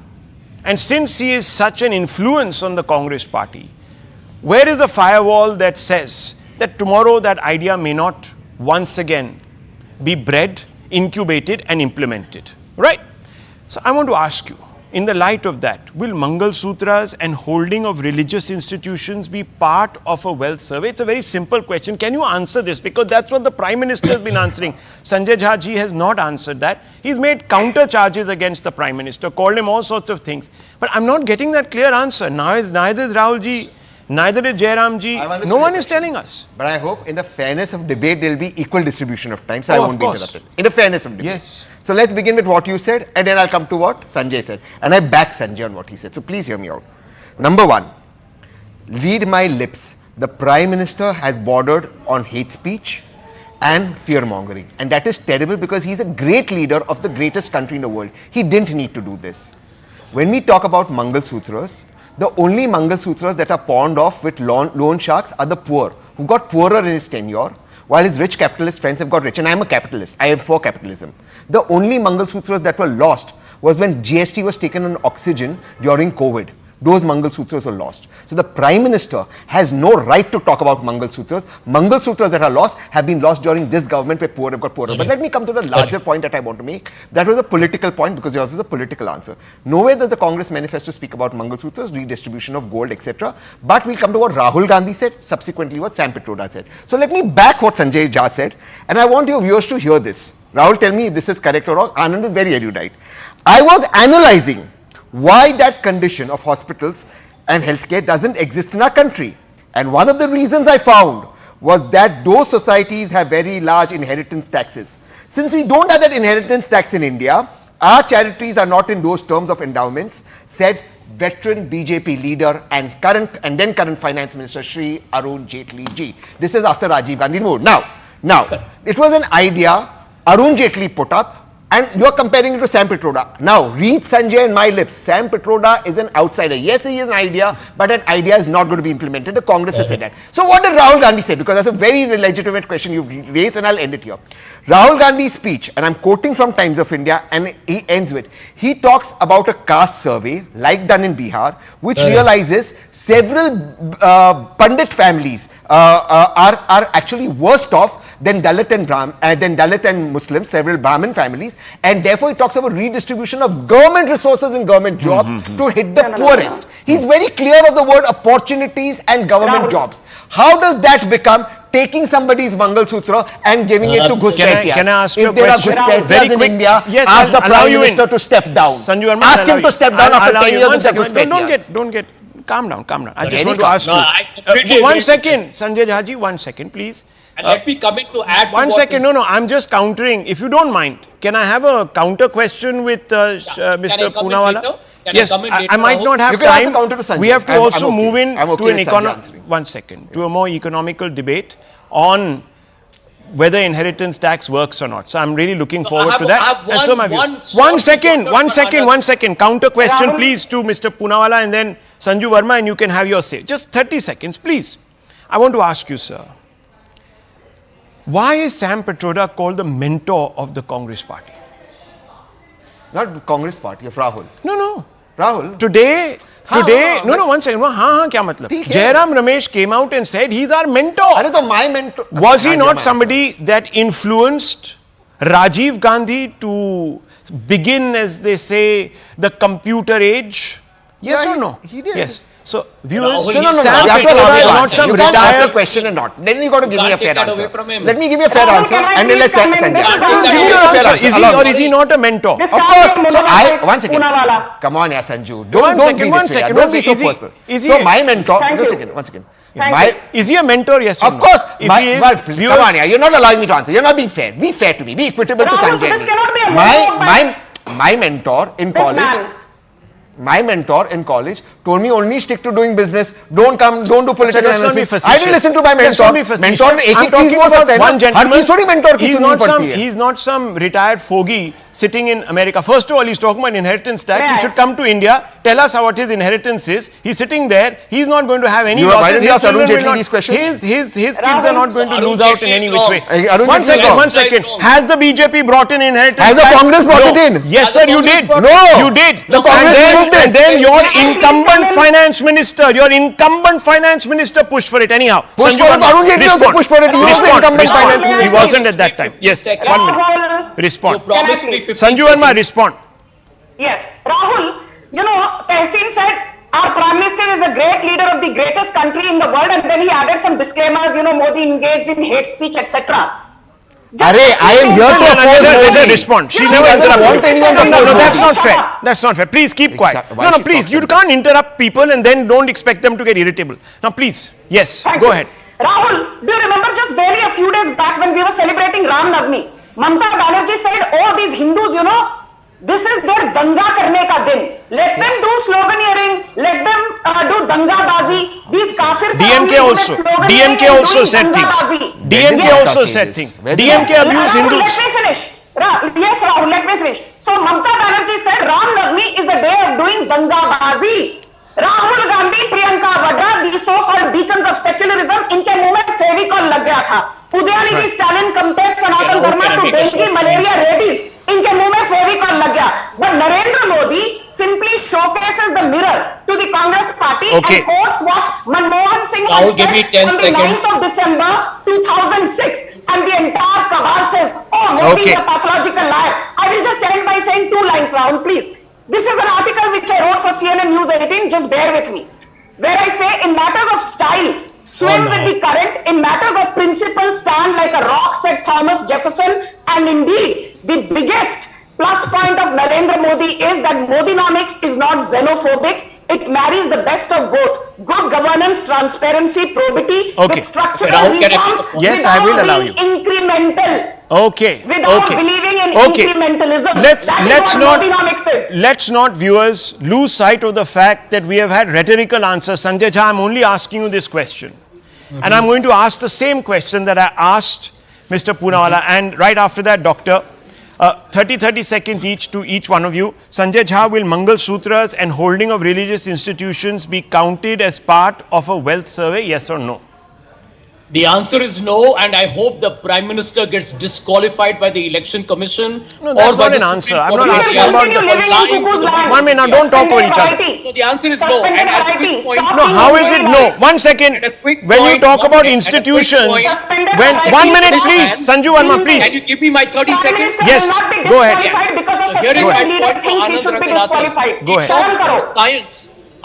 and since he is such an influence on the Congress party, where is a firewall that says that tomorrow that idea may not once again be bred, incubated and implemented? Right? So I want to ask you, in the light of that, will Mangal Sutras and holding of religious institutions be part of a wealth survey? It's a very simple question. Can you answer this? Because that's what the Prime Minister has been answering. Sanjay Jha ji has not answered that. He's made counter charges against the Prime Minister, called him all sorts of things. But I'm not getting that clear answer. Neither is Rahul ji, neither is Jairam ji. No one is telling us. But I hope in the fairness of debate, there will be equal distribution of time, so I won't be interrupted. In the fairness of debate. Yes. So let's begin with what you said, and then I'll come to what Sanjay said. And I back Sanjay on what he said. So please hear me out. Number one, read my lips. The Prime Minister has bordered on hate speech and fear-mongering. And that is terrible, because he's a great leader of the greatest country in the world. He didn't need to do this. When we talk about Mangal Sutras, the only Mangal Sutras that are pawned off with loan sharks are the poor, who got poorer in his tenure, while his rich capitalist friends have got rich. And I am a capitalist. I am for capitalism. The only Mangal Sutras that were lost was when GST was taken on oxygen during COVID. those Mangal Sutras are lost. So the Prime Minister has no right to talk about Mangal Sutras. Mangal Sutras that are lost have been lost during this government where poor have got poorer. But let me come to the larger point that I want to make. That was a political point because yours is a political answer. Nowhere does the Congress manifesto speak about Mangal Sutras, redistribution of gold, etc. But we come to what Rahul Gandhi said, subsequently what Sam Pitroda said. So let me back what Sanjay Jha said, and I want your viewers to hear this. Rahul, tell me if this is correct or wrong. Anand is very erudite. I was analyzing why that condition of hospitals and healthcare doesn't exist in our country. And one of the reasons I found was that those societies have very large inheritance taxes. Since we don't have that inheritance tax in India, our charities are not in those terms of endowments, said veteran BJP leader and then current finance minister Shri Arun Jaitley ji. This is after Rajiv Gandhi moved. Now, it was an idea Arun Jaitley put up, and you are comparing it to Sam Pitroda. Now, read Sanjay and my lips. Sam Pitroda is an outsider. Yes, he is an idea, but an idea is not going to be implemented. The Congress has said that. So, what did Rahul Gandhi say? Because that's a very legitimate question you've raised, and I'll end it here. Rahul Gandhi's speech, and I'm quoting from Times of India, and he ends with, he talks about a caste survey, like done in Bihar, which realizes several Pandit families are actually worst off than Dalit and Muslims, several Brahmin families, and therefore he talks about redistribution of government resources and government jobs to hit the poorest. He's very clear of the word opportunities and government jobs. How does that become taking somebody's Mangal Sutra and giving it to Ghuspaitias? Can I ask you a if there question? are Ghuspaitias Very in quick. India, Yes, ask the I'll allow Prime you Minister in. to step down. Sanju Verma, ask him to step down after 10 years one of second. Ghuspaitias. Don't get. Calm down. I just any want to ask No, I completely you. One agree. second, Sanjay Jhaji, 1 second, please. And let me come in to add to One what second, is- no, I'm just countering. If you don't mind, can I have a counter question with Can I Mr. come in Poonawala? later? Can I Yes, come in I later, might Rahul? not have You can ask the time. counter to Sanjay. We have to I'm also okay. move in I'm okay to an with Sanjay answering. 1 second, to a more economical debate on whether inheritance tax works or not. So I'm really looking forward to that. I have And so my one views. short 1 second, counter for 1 second. Counter question, Rahul. please, to Mr. Poonawala and then Sanju Verma, and you can have your say. Just 30 seconds, please. I want to ask you, sir. Why is Sam Pitroda called the mentor of the Congress party? Not the Congress party of Rahul. No. Rahul. Today, no, 1 second. हाँ, क्या मतलब? ठीक है. Jairam Ramesh came out and said he's our mentor. अरे तो my mentor. Was he not somebody that influenced Rajiv Gandhi to begin, as they say, the computer age? Yes Yeah, or no? he did. Yes. So, viewers, Rahul, No, Sam you have to Pitroda allow me is to not answer. some You can't ask a retired. question and not. Then you got to give me a can't fair take that away answer. from him. Let me give you a fair Rahul, answer can I and then please let's come in? Sanjay. This is Give Rahul. me a fair answer. Is he Allow or me. is he not a mentor? This Of can't course. be a So monologue by one second. Poonawala. Come on, yeah, Sanju. One Don't second, be one this way. second. Don't be Is so he- personal. is he- So my mentor. Thank Just a you. second. 1 second. Thank My you. Is he a mentor? Yes or Of no? course. If My, he is, well, viewers- come on, yeah. You're not allowing me to answer. You're not being fair. Be fair to me. Be equitable to Rahul, Sanjay. this cannot be a my monologue my mentor in This college. man. My mentor in college told me only stick to doing business. Don't do political let's not be analysis. facetious. I didn't listen to my Let's mentor. not be facetious. Mentor ने एक I'm एक चीज talking बोल about सकता है one ना. हर gentleman. चीज थोड़ी mentor की सुननी पड़ती है. He's not some retired fogey sitting in America. First of all, he's talking about inheritance tax. He Right. should come to India, tell us what his inheritance is. He's sitting there. He's not going to have any Why losses. didn't you His ask Arun children will Jaitley not- these questions? His kids are Rahul, not going to Arun lose out in Jaitley any is which wrong. way. Arun One Jaitley is second, wrong. 1 second. Has the BJP brought in inheritance Has the tax? Congress brought No. it in? Yes, Has the sir, you Congress did. brought it in? No. You did. The Congress removed it. And then your Can I please incumbent come in? finance minister pushed for it. Anyhow, Pushed Sanju for it. Verma, Arun Jaitley also respond. pushed for it. He was the Respond. incumbent Respond. finance He minister. wasn't at that time. Yes, Second. 1 minute. Rahul, Respond. You promised me 15 Sanju Verma, seconds. respond. yes. Rahul, you know, Tehseen said our Prime Minister is a great leader of the greatest country in the world, and then he added some disclaimers, you know, Modi engaged in hate speech, etc. Arey, I am here to oppose Let her Modi. respond. She You never know, interrupted. want anyone to No, oppose that's Modi. not fair. That's not fair. Please keep quiet. Why No, she please. talks You like can't interrupt people and then don't expect them to get irritable. Now, please. Yes, Thank go you. ahead. Rahul, do you remember just barely a few days back when we were celebrating Ram Navami? Mamata Banerjee said, oh, these Hindus, you know, this is their danga karne ka din. Let them do sloganeering, let them do danga bazi. These kafirs DMK also said things. DMK also said things. DMK abused Rahul, Hindus. let me finish. Yes, Rahul, let me finish. So Mamata Banerjee said Ram Navami is the day of doing danga bazi. Rahul Gandhi, Priyanka Vadra, the so called Bacon's of secularism, इनके मुंह में फेविकॉल लग गया था. Udhayanidhi Stalin compare सनातन धर्म to dengue, malaria, rabies, इनके मुंह में फेविकॉल लग गया. But Narendra Modi simply showcases the mirror to the Congress Okay. and quotes what Manmohan Singh Rahul, had give said me 10 on the seconds. 9th of December 2006, and the entire cabal says, oh, Modi Okay. is a pathological liar. I will just end by saying 2 lines, Rahul, please. This is an article which I wrote for CNN News 18, just bear with me, where I say, in matters of style, swim with the current, in matters of principle, stand like a rock, said Thomas Jefferson. And indeed, the biggest plus point of Narendra Modi is that Modinomics is not xenophobic. It marries the best of both: good governance, transparency, probity, Okay. with structural Rahul, can I reforms, take a point? Yes, I will without allow being you. incremental. Okay. Without Okay. believing in Okay. incrementalism. Let's That is let's what not Modinomics is. let's not, viewers, lose sight of the fact that we have had rhetorical answers. Sanjay Jha, I'm only asking you this question, and I'm going to ask the same question that I asked Mr. Poonawalla, and right after that, Doctor. 30 seconds each to each one of you. Sanjay Jha, will Mangal Sutras and holding of religious institutions be counted as part of a wealth survey? Yes or no? The answer is no, and I hope the Prime Minister gets disqualified by the Election Commission. No, that's by not the an answer. Supreme I'm Court not of asking India about Continue the- living in cuckoo's land. 1 minute, now don't talk over each other. Suspended So the answer is no. Suspended And as a variety. quick point- Stop No, being how is very it no? loud. 1 second. At a quick When you point, talk 1 about minute, at a quick institutions, point- Suspended when variety. 1 minute, Stop please, and Sanju Verma, being please. Can you give me my 30 Prime seconds? Minister Yes, will not be go ahead. disqualified because a Here is my suspended leader point for thinks he Anand should be Ranganathan. disqualified. Go ahead. Sharam karo. Science.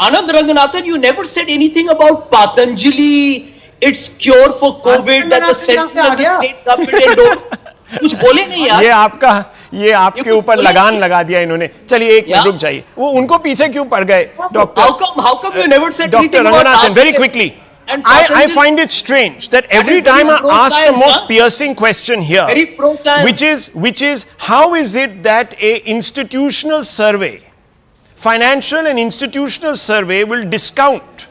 Anand Ranganathan, you never said anything about Patanjali, its cure for COVID that the central and the state government endorsed. कुछ बोले नहीं यार. ये आपके कुछ ऊपर बोले लगान नहीं. लगा दिया इन्होंने. चलिए एक मिनट Yeah. रुक जाइए. वो उनको पीछे क्यों पड़ गए? How come you never said Dr. anything about Ranganathan, very RCS quickly. and I Patanjali? find it strange that every is very time I ask the pro-science, most huh? piercing question here, Very pro-science. which is how is it that a institutional survey, financial and institutional survey, will discount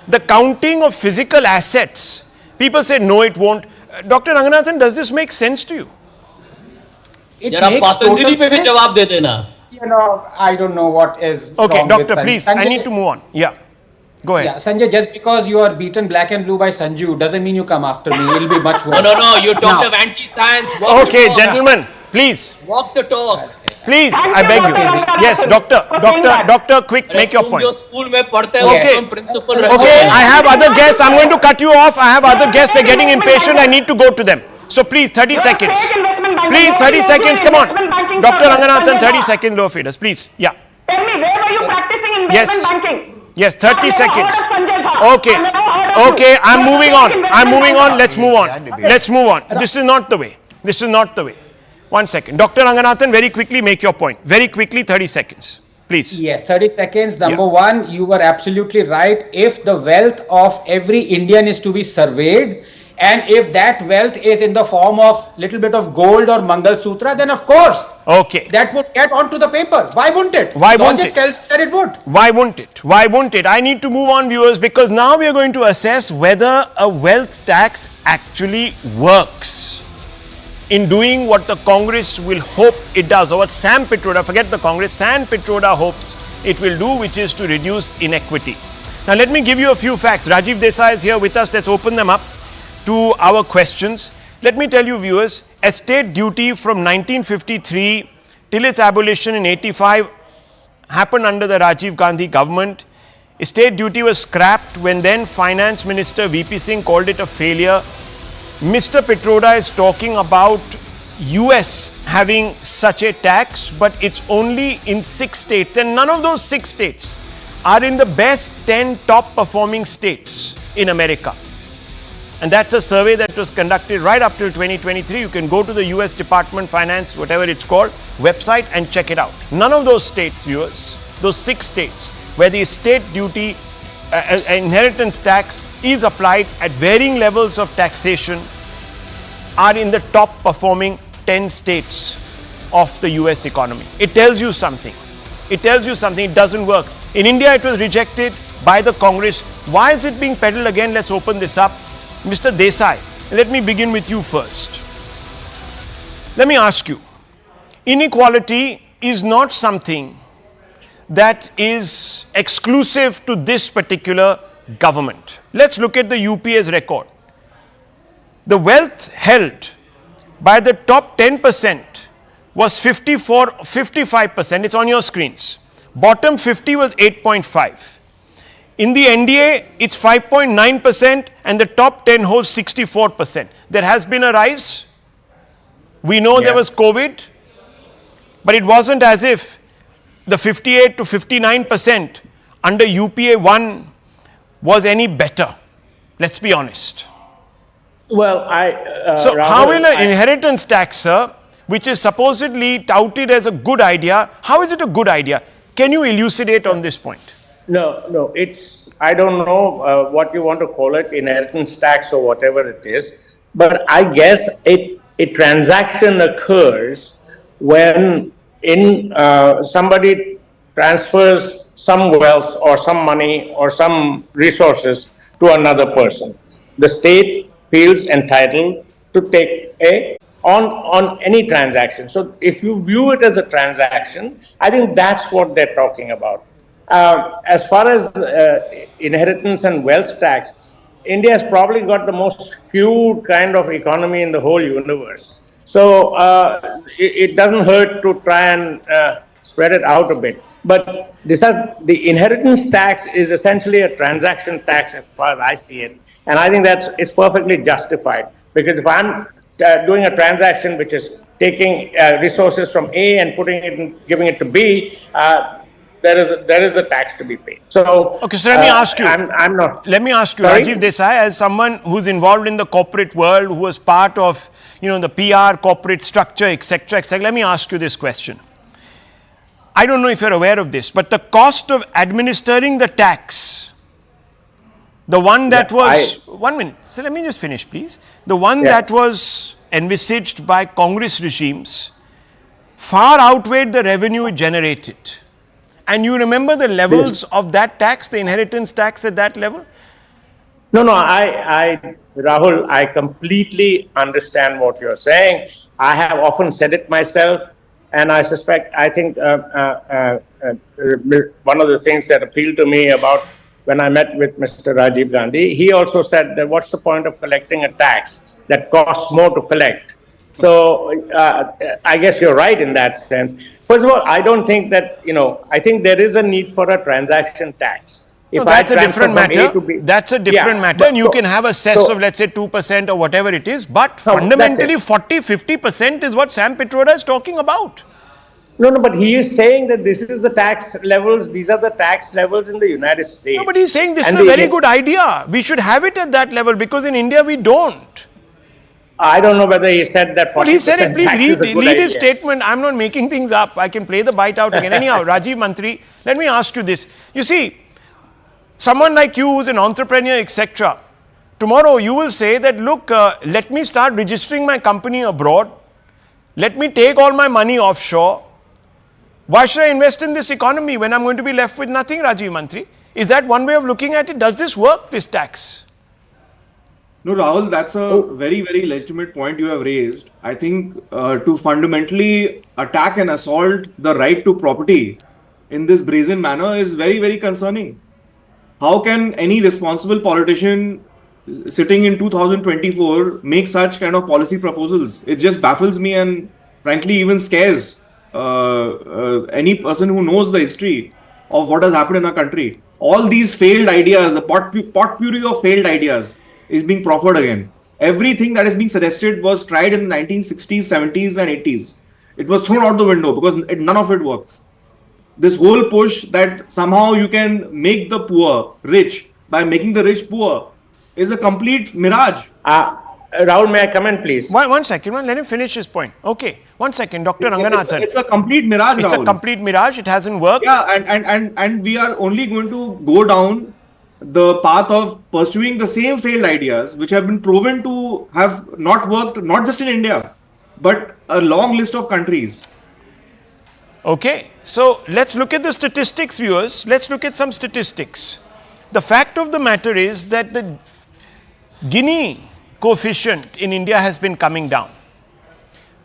the counting of physical assets? People say no, it won't. Dr. Ranganathan, does this make sense to you? It जरा makes Patanjali total पे भी sense. जवाब दे देना. You know, I don't know what is Okay, wrong doctor, with please, Sanjay. I need to move on. Yeah, go ahead. Yeah, Sanjay, just because you are beaten black and blue by Sanju doesn't mean you come after me. It'll be much worse. No, you talked Now. of anti-science. Okay, gentlemen, please, Walk the talk. please, Thank I you, beg you. Dr. Ranganathan, Yes, for saying that. doctor, quick, make your तुम point. जो school में पढ़ते हो Okay. तुम principal रहे Okay, हो. I have other guests. I'm going to cut you off. I have other guests. They're getting impatient. I need to go to them. So please, 30 You're a seconds. fake investment banker. Please, You're 30 also seconds. an Come on. investment banking Dr. service. Ranganathan, Sanjay 30 Jha. seconds low feeders. Please. Yeah. Tell me, where were you practicing Yes. investment banking? Yes, 30 I've never seconds. heard of Sanjay Jha. Okay. I've never heard of Okay, you. I'm You're a moving fake on. I'm investment moving on. banker. Let's move on. Let's move on. This is not the way. This is not the way. 1 second. Dr. Ranganathan, very quickly make your point. Very quickly, 30 seconds. Please. Yes, 30 seconds. Number Yeah. one, you were absolutely right. If the wealth of every Indian is to be surveyed, and if that wealth is in the form of little bit of gold or Mangal Sutra, then of course Okay. that would get onto the paper. Why wouldn't it? Why wouldn't Logic it? tells that it would. Why won't it? Why won't it? I need to move on, viewers, because now we are going to assess whether a wealth tax actually works in doing what the Congress will hope it does, or what Sam Pitroda, forget the Congress, Sam Pitroda hopes it will do, which is to reduce inequity. Now, let me give you a few facts. Rajiv Desai is here with us. Let's open them up to our questions. Let me tell you, viewers, estate duty from 1953 till its abolition in 85 happened under the Rajiv Gandhi government. Estate duty was scrapped when then Finance Minister VP Singh called it a failure. Mr. Pitroda is talking about US having such a tax, but it's only in 6 states, and none of those 6 states are in the best 10 top performing states in America. And that's a survey that was conducted right up till 2023. You can go to the US Department of Finance, whatever it's called, website and check it out. None of those states, viewers, those 6 states where the estate duty, inheritance tax is applied at varying levels of taxation, are in the top performing 10 states of the US economy. It tells you something. It tells you something. It doesn't work. In India, it was rejected by the Congress. Why is it being peddled again? Let's open this up. Mr. Desai, let me begin with you first. Let me ask you, inequality is not something that is exclusive to this particular government. Let's look at the UPA's record. The wealth held by the top 10% was 55%. It's on your screens. Bottom 50 was 8.5. In the NDA, it's 5.9% and the top 10 holds 64%. There has been a rise. We know there was COVID, but it wasn't as if the 58 to 59% under UPA 1 was any better. Let's be honest. Well, So Rahul, how will an inheritance tax, sir, which is supposedly touted as a good idea, how is it a good idea? Can you elucidate on this point? No, I don't know what you want to call it, inheritance tax or whatever it is, but I guess a transaction occurs when somebody transfers some wealth or some money or some resources to another person. The state feels entitled to take on any transaction. So if you view it as a transaction, I think that's what they're talking about. As far as inheritance and wealth tax, India has probably got the most skewed kind of economy in the whole universe. So it doesn't hurt to try and spread it out a bit. But the inheritance tax is essentially a transaction tax as far as I see it. And I think it's perfectly justified. Because if I'm doing a transaction which is taking resources from A and giving it to B, there is a tax to be paid. So okay, so let me ask you. I'm not. Let me ask you, Sorry? Rajiv Desai, as someone who's involved in the corporate world, who was part of the PR corporate structure, etc., etc. Let me ask you this question. I don't know if you're aware of this, but the cost of administering the tax, the one that was 1 minute. So let me just finish, please. The one that was envisaged by Congress regimes far outweighed the revenue it generated. And you remember the levels of that tax, the inheritance tax at that level? No, Rahul, I completely understand what you're saying. I have often said it myself, and I think one of the things that appealed to me about when I met with Mr. Rajiv Gandhi, he also said that what's the point of collecting a tax that costs more to collect? So I guess you're right in that sense. First of all, I don't think that, I think there is a need for a transaction tax. No, that's a different matter. That's a different matter. And you can have a cess of, let's say, 2% or whatever it is. But fundamentally, 40-50% is what Sam Pitroda is talking about. No, but he is saying that this is the tax levels, these are the tax levels in the United States. No, but he's saying this is a very good idea. We should have it at that level because in India we don't. I don't know whether he said that. But he said it. Please read his statement. I'm not making things up. I can play the bite out again. Anyhow, Rajiv Mantri, let me ask you this. You see, someone like you who's an entrepreneur, etc., tomorrow you will say that, look, let me start registering my company abroad. Let me take all my money offshore. Why should I invest in this economy when I'm going to be left with nothing, Rajiv Mantri? Is that one way of looking at it? Does this work, this tax? No, Rahul, that's a very, very legitimate point you have raised. I think to fundamentally attack and assault the right to property in this brazen manner is very, very concerning. How can any responsible politician sitting in 2024 make such kind of policy proposals? It just baffles me and frankly even scares any person who knows the history of what has happened in our country. All these failed ideas, the potpourri of failed ideas is being proffered again. Everything that is being suggested was tried in the 1960s, 70s and 80s. It was thrown out the window because none of it worked. This whole push that somehow you can make the poor rich by making the rich poor is a complete mirage. Rahul, may I come in, please? One second, let him finish his point. Okay, 1 second, Dr. Ranganathan. It's a complete mirage, It's Rahul. a complete mirage, it hasn't worked. Yeah, and we are only going to go down the path of pursuing the same failed ideas which have been proven to have not worked, not just in India, but a long list of countries. Okay, so let's look at the statistics, viewers. Let's look at some statistics. The fact of the matter is that the Gini coefficient in India has been coming down.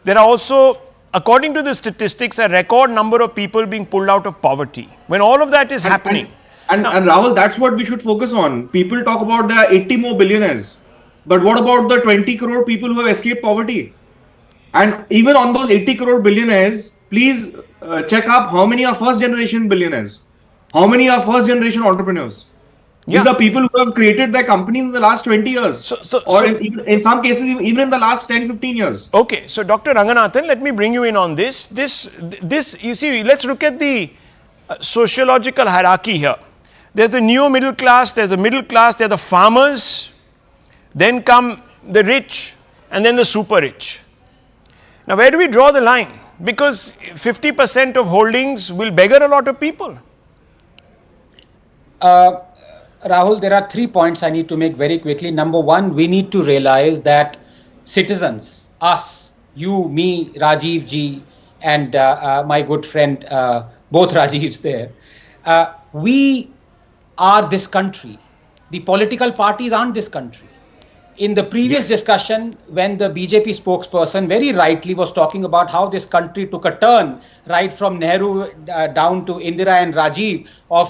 There are also, according to the statistics, a record number of people being pulled out of poverty. When all of that is happening. And Rahul, that's what we should focus on. People talk about there are 80 more billionaires. But what about the 20 crore people who have escaped poverty? And even on those 80 crore billionaires, please check up how many are first generation billionaires. How many are first generation entrepreneurs? These are people who have created their companies in the last 20 years. In some cases, even in the last 10, 15 years. Okay, so Dr. Ranganathan, let me bring you in on this. This, you see, let's look at the sociological hierarchy here. There's the neo-middle class, there's the middle class, there are the farmers, then come the rich, and then the super rich. Now, where do we draw the line? Because 50% of holdings will beggar a lot of people. Rahul, there are 3 points I need to make very quickly. Number one, we need to realize that citizens, us, you, me, Rajiv ji, and my good friend, both Rajivs there, we are this country. The political parties aren't this country. In the previous discussion, when the BJP spokesperson very rightly was talking about how this country took a turn right from Nehru down to Indira and Rajiv of,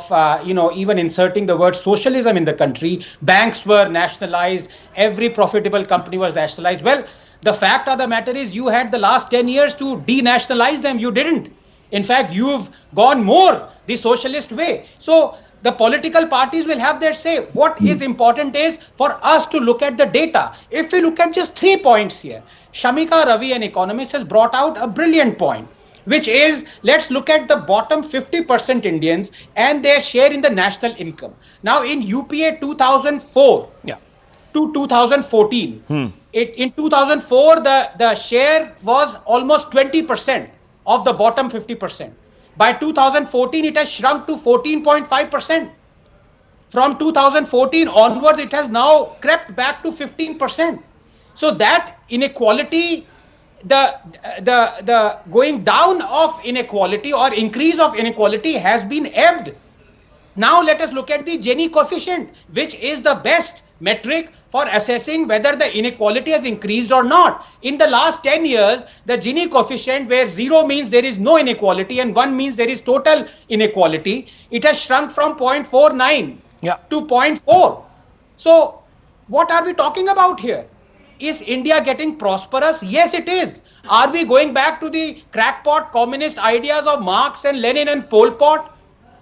even inserting the word socialism in the country, banks were nationalized, every profitable company was nationalized. Well, the fact of the matter is you had the last 10 years to denationalize them. You didn't. In fact, you've gone more the socialist way. So the political parties will have their say. What is important is for us to look at the data. If we look at just 3 points here, Shamika Ravi, an economist, has brought out a brilliant point, which is, let's look at the bottom 50% Indians and their share in the national income. Now, in UPA 2004 to 2014, in 2004, the share was almost 20% of the bottom 50%. By 2014, it has shrunk to 14.5%. From 2014 onwards, it has now crept back to 15%. So that inequality, the going down of inequality or increase of inequality has been ebbed. Now let us look at the Gini coefficient, which is the best metric for assessing whether the inequality has increased or not. In the last 10 years, the Gini coefficient, where 0 means there is no inequality and 1 means there is total inequality, it has shrunk from 0.49 to 0.4. So what are we talking about here? Is India getting prosperous? Yes, it is. Are we going back to the crackpot communist ideas of Marx and Lenin and Pol Pot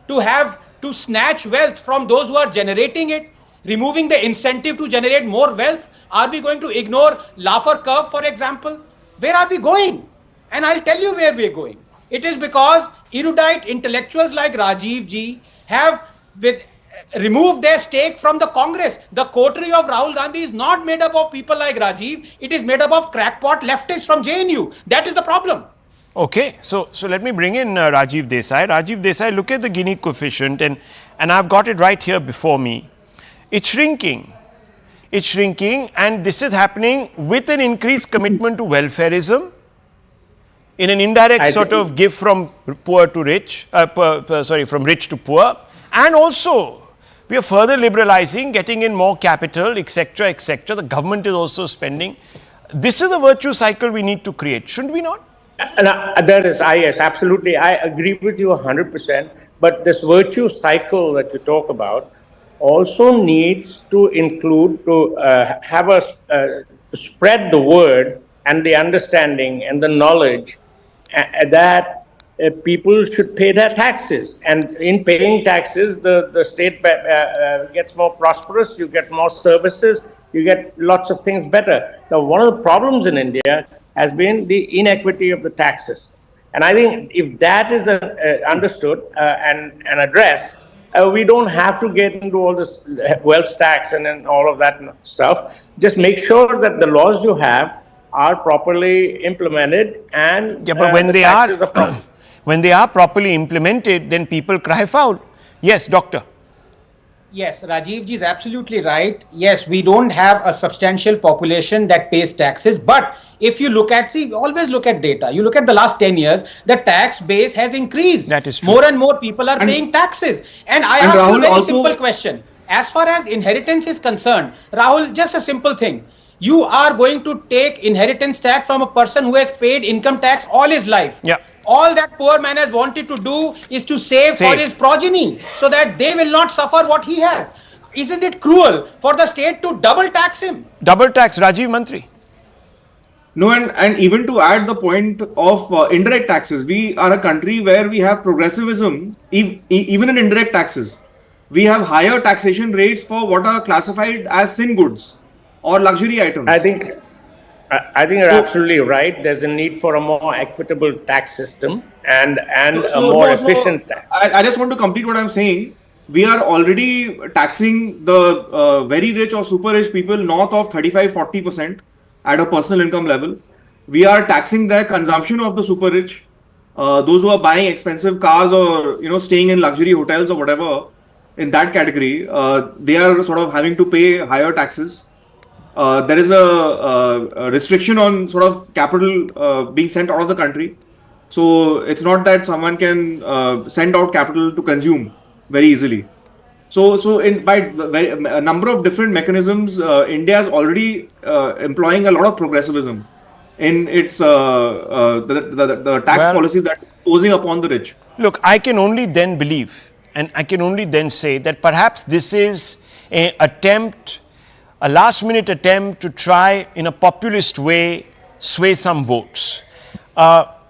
to snatch wealth from those who are generating it? Removing the incentive to generate more wealth? Are we going to ignore Laffer curve, for example? Where are we going? And I'll tell you where we're going. It is because erudite intellectuals like Rajiv ji have removed their stake from the Congress. The coterie of Rahul Gandhi is not made up of people like Rajiv. It is made up of crackpot leftists from JNU. That is the problem. Okay, so let me bring in Rajiv Desai. Rajiv Desai, look at the Gini coefficient, and I've got it right here before me. It's shrinking. It's shrinking, and this is happening with an increased commitment to welfareism, in an indirect sort of give from poor to rich, from rich to poor, and also we are further liberalizing, getting in more capital, etc., etc. The government is also spending. This is a virtue cycle we need to create, shouldn't we not? Yes, absolutely. I agree with you 100%. But this virtue cycle that you talk about also needs to include, to spread the word and the understanding and the knowledge that people should pay their taxes. And in paying taxes, the state gets more prosperous, you get more services, you get lots of things better. Now, one of the problems in India has been the inequity of the taxes. And I think if that is understood and addressed, we don't have to get into all this wealth tax and all of that stuff. Just make sure that the laws you have are properly implemented, and but when they are properly implemented, then people cry foul. Yes, doctor. Yes, Rajiv ji is absolutely right. Yes, we don't have a substantial population that pays taxes, but if you look at, always look at data. You look at the last 10 years, the tax base has increased. That is true. More and more people are paying taxes. And I ask you a very simple question. As far as inheritance is concerned, Rahul, just a simple thing. You are going to take inheritance tax from a person who has paid income tax all his life. Yeah. All that poor man has wanted to do is to save for his progeny so that they will not suffer what he has. Isn't it cruel for the state to double tax him? Double tax, Rajiv Mantri. No, and even to add the point of indirect taxes, we are a country where we have progressivism even in indirect taxes. we have higher taxation rates for what are classified as sin goods or luxury items. I think you're absolutely right. There's a need for a more equitable tax system and a more efficient tax. I just want to complete what I'm saying. We are already taxing the very rich or super rich people north of 35-40% at a personal income level. We are taxing their consumption of the super rich. Those who are buying expensive cars or staying in luxury hotels or whatever in that category, they are sort of having to pay higher taxes. There is a restriction on sort of capital being sent out of the country. So it's not that someone can send out capital to consume very easily. So by a number of different mechanisms, India is already employing a lot of progressivism in its the tax policies that are imposing upon the rich. Look, I can only then believe, and I can only then say that perhaps this is an attempt, a last-minute attempt to try in a populist way sway some votes.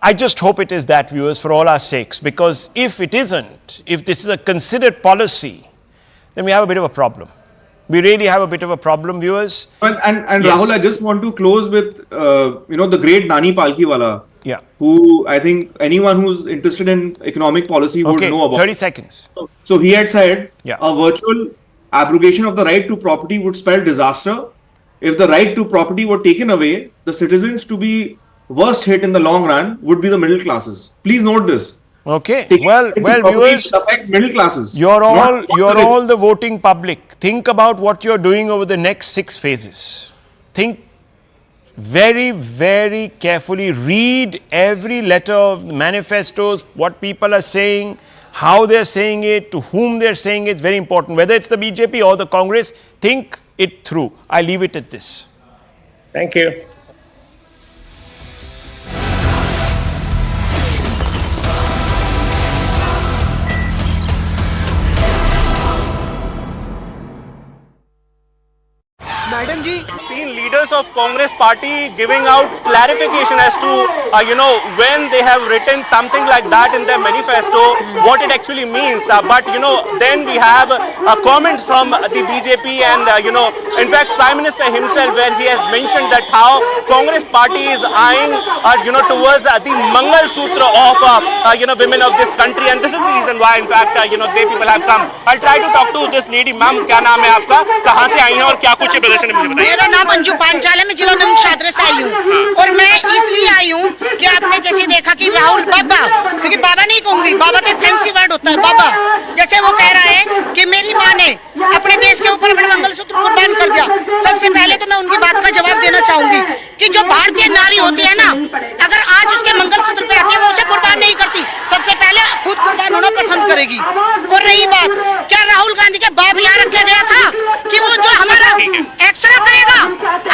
I just hope it is that, viewers, for all our sakes, because if it isn't, if this is a considered policy, then we have a bit of a problem. We really have a bit of a problem, viewers. And Yes. Rahul, I just want to close with the great Nani Palkhiwala, Yeah. who I think anyone who's interested in economic policy would Okay, know about. 30 seconds. So he had said Yeah. a virtual abrogation of the right to property would spell disaster. If the right to property were taken away, the citizens to be worst hit in the long run would be the middle classes. Please note this. Okay. Taking Well, right to property viewers, will affect middle classes. you're not the rich. all the voting public. Think about what you're doing over the next 6 phases. Think very, very carefully. Read every letter of the manifestos, what people are saying, how they're saying it, to whom they're saying it. It's very important. Whether it's the BJP or the Congress, think it through. I leave it at this. Thank you. Madam ji, seen leaders of Congress party giving out clarification as to when they have written something like that in their manifesto, what it actually means. But then we have comments from the BJP and in fact Prime Minister himself, where he has mentioned that how Congress party is eyeing towards the Mangal Sutra of women of this country, and this is the reason why in fact they people have come. I'll try to talk to this lady. Ma'am, क्या नाम है आपका, कहाँ से आई हैं और क्या कुछ प्रदर्शन है, मुझे बताइए। मेरा नाम अंजू पांचाल है, मैं जिला नवीन शादरा से आई हूँ और मैं इसलिए आई हूँ कि आपने जैसे देखा कि राहुल बाबा, क्योंकि बाबा नहीं कहूंगी, बाबा तो फैंसी वर्ड होता है, बाबा जैसे वो कह रहा है कि मेरी माँ ने अपने देश के ऊपर अपने मंगलसूत्र कुर्बान कर दिया। सबसे पहले तो मैं उनकी बात का जवाब देना चाहूंगी कि जो भारतीय नारी होती है ना, अगर आज उसके मंगलसूत्र पे आती है वो उसे कुर्बान नहीं करती, सबसे पहले खुद कुर्बान होना पसंद करेगी। और रही बात, क्या राहुल गांधी के बाप यहाँ रखा गया था कि वो जो हमारा एक्सरे करेगा?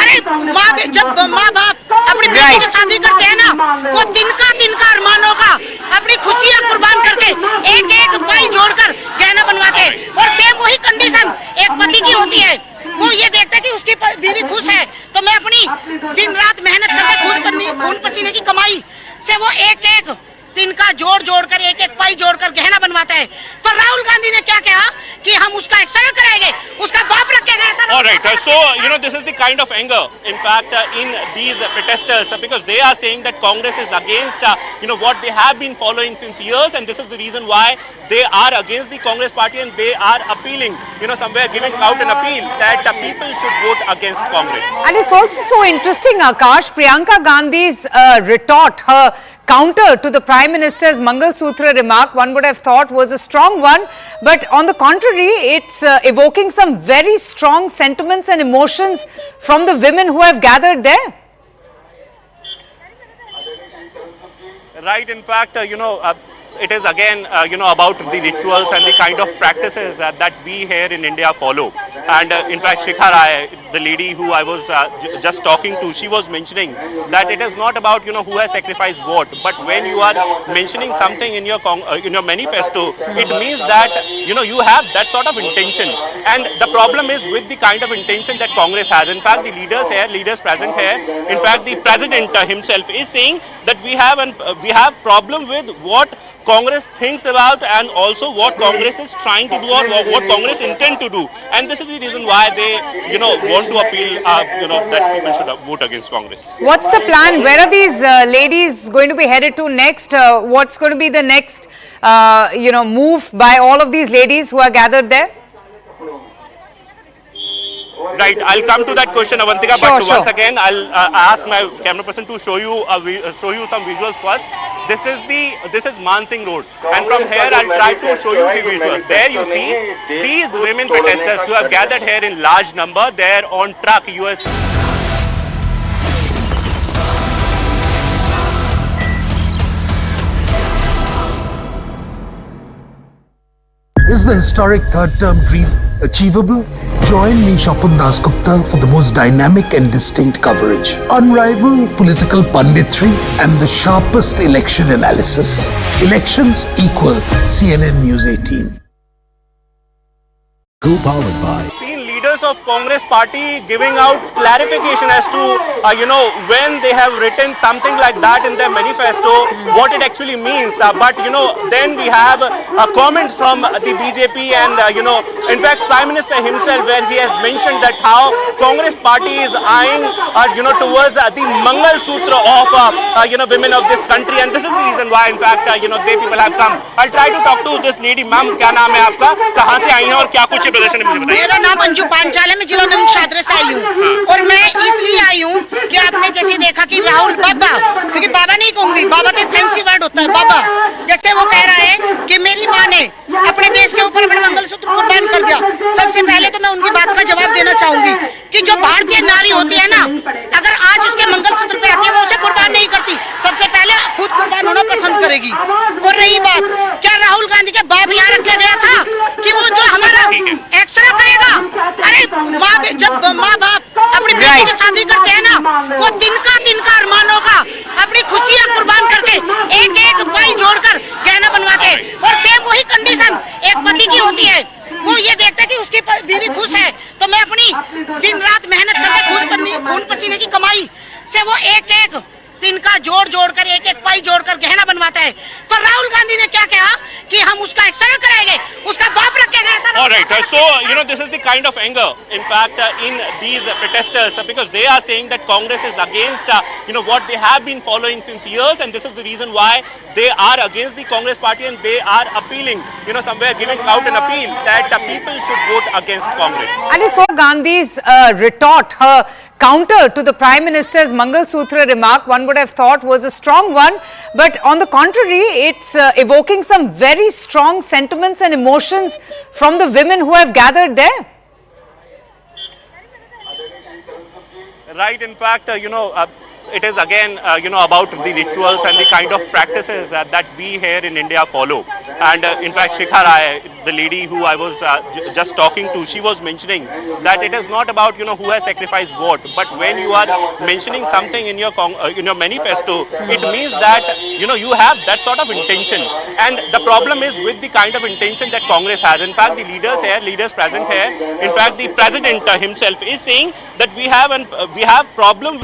अरे जब माँ बाप अपनी बेटी की शादी करते हैं ना, वो तिनका तिनका अरमान होगा, अपनी खुशियाँ कुर्बान करके एक एक पाई जोड़कर गहना बनवाते हैं। और सेम वही कंडीशन एक पति की होती है, वो ये देखते हैं कि उसकी बीवी खुश है, तो मैं अपनी दिन रात मेहनत करके खून पसीने की कमाई से वो एक एक तिनका जोड़कर एक एक पाई जोड़कर गहना बनवाता है। तो राहुल गांधी ने क्या कहा कि हम उसका एक्सरे कराएंगे, उसका बाप रखेगा। All right, so this is the kind of anger, in fact, in these protesters, because they are saying that Congress is against, what they have been following since years, and this is the reason why they are against the Congress party, and they are appealing, somewhere giving out an appeal that people should vote against Congress. And it's also so interesting, Akash, Priyanka Gandhi's retort, her counter to the Prime Minister's Mangal Sutra remark, one would have thought was a strong one, but on the contrary, it's evoking some very strong sentiments and emotions from the women who have gathered there. Right, in fact, it is again, about the rituals and the kind of practices that we here in India follow. And in fact, Shikhar, the lady who I was just talking to, she was mentioning that it is not about who has sacrificed what, but when you are mentioning something in your manifesto, it means that you have that sort of intention. And the problem is with the kind of intention that Congress has. In fact, the leaders present here, in fact, the president himself is saying that we have problem with what Congress thinks about and also what Congress is trying to do or what Congress intend to do. And this is the reason why they, want to appeal, that people should vote against Congress. What's the plan? Where are these ladies going to be headed to next? What's going to be the next, move by all of these ladies who are gathered there? Right, I'll come to that question, Avantika, Sure, but once again, I'll ask my camera person to show you some visuals first. This is Mansingh Road, and from here I'll try to show you the visuals. There you see these women protesters who have gathered here in large number. They're on truck, US. Is the historic third-term dream achievable? Join me, Shapun Das Gupta, for the most dynamic and distinct coverage, unrivaled political punditry, and the sharpest election analysis. Elections equal CNN News 18. Co-powered by Leaders of Congress party giving out clarification as to when they have written something like that in their manifesto, what it actually means. But then we have comments from the BJP and in fact Prime Minister himself, where he has mentioned that how Congress party is eyeing towards the Mangal Sutra of women of this country, and this is the reason why in fact they people have come. I'll try to talk to this lady. Ma'am, क्या नाम है आपका, कहाँ से आई हैं और क्या कुछ प्रदर्शन में मुझे बताइए। मेरा नाम अंजू पांचाल है, मैं जिला नमशादरा से आई हूँ और मैं इसलिए आई हूँ कि आपने जैसे देखा कि राहुल बाबा, क्योंकि बाबा नहीं कहूंगी, बाबा तो फैंसी वर्ड होता है, बाबा जैसे वो कह रहा है कि मेरी माँ ने अपने देश के ऊपर अपने मंगलसूत्र कुर्बान कर दिया। सबसे पहले तो मैं उनकी बात का जवाब देना चाहूंगी कि जो भारतीय नारी होती है ना, अगर आज उसके मंगलसूत्र पे आती है वो उसे कुर्बान नहीं करती, सबसे पहले खुद कुर्बान होना पसंद करेगी। और रही बात, क्या राहुल गांधी के बाप यहाँ रखा गया था कि वो जो हमारा एक्सरे करेगा? अरे जब माँ बाप अपनी बेटी की शादी करते हैं ना, वो तिनका अरमान होगा, अपनी खुशियाँ कुर्बान करके एक एक पाई जोड़कर गहना बनवाते हैं। और सेम वही कंडीशन एक पति की होती है, वो ये देखते हैं कि उसकी बीवी खुश है, तो मैं अपनी दिन रात मेहनत करके खून पसीने की कमाई से वो एक एक तिनका जोड़कर एक एक पाई जोड़कर गहना बनवाता है। तो राहुल गांधी ने क्या कहा कि हम उसका एक्सरे कराएंगे, उसका बाप रखे गया था। All right, so this is the kind of anger, in fact, in these protesters, because they are saying that Congress is against what they have been following since years, and this is the reason why they are against the Congress party, and they are appealing, somewhere giving out an appeal that people should vote against Congress. And it's for Gandhi's retort, her counter to the Prime Minister's Mangal Sutra remark, one would have thought was a strong one, but on the contrary, it's evoking some very strong sentiments and emotions from the women who have gathered there. Right, in fact, it is again, about the rituals and the kind of practices that we here in India follow. And in fact, Shikha Rai, the lady who I was just talking to, she was mentioning that it is not about, who has sacrificed what, but when you are mentioning something in your manifesto, it means that, you have that sort of intention. And the problem is with the kind of intention that Congress has. In fact, the leaders present here, in fact, the president himself is saying that we have problem.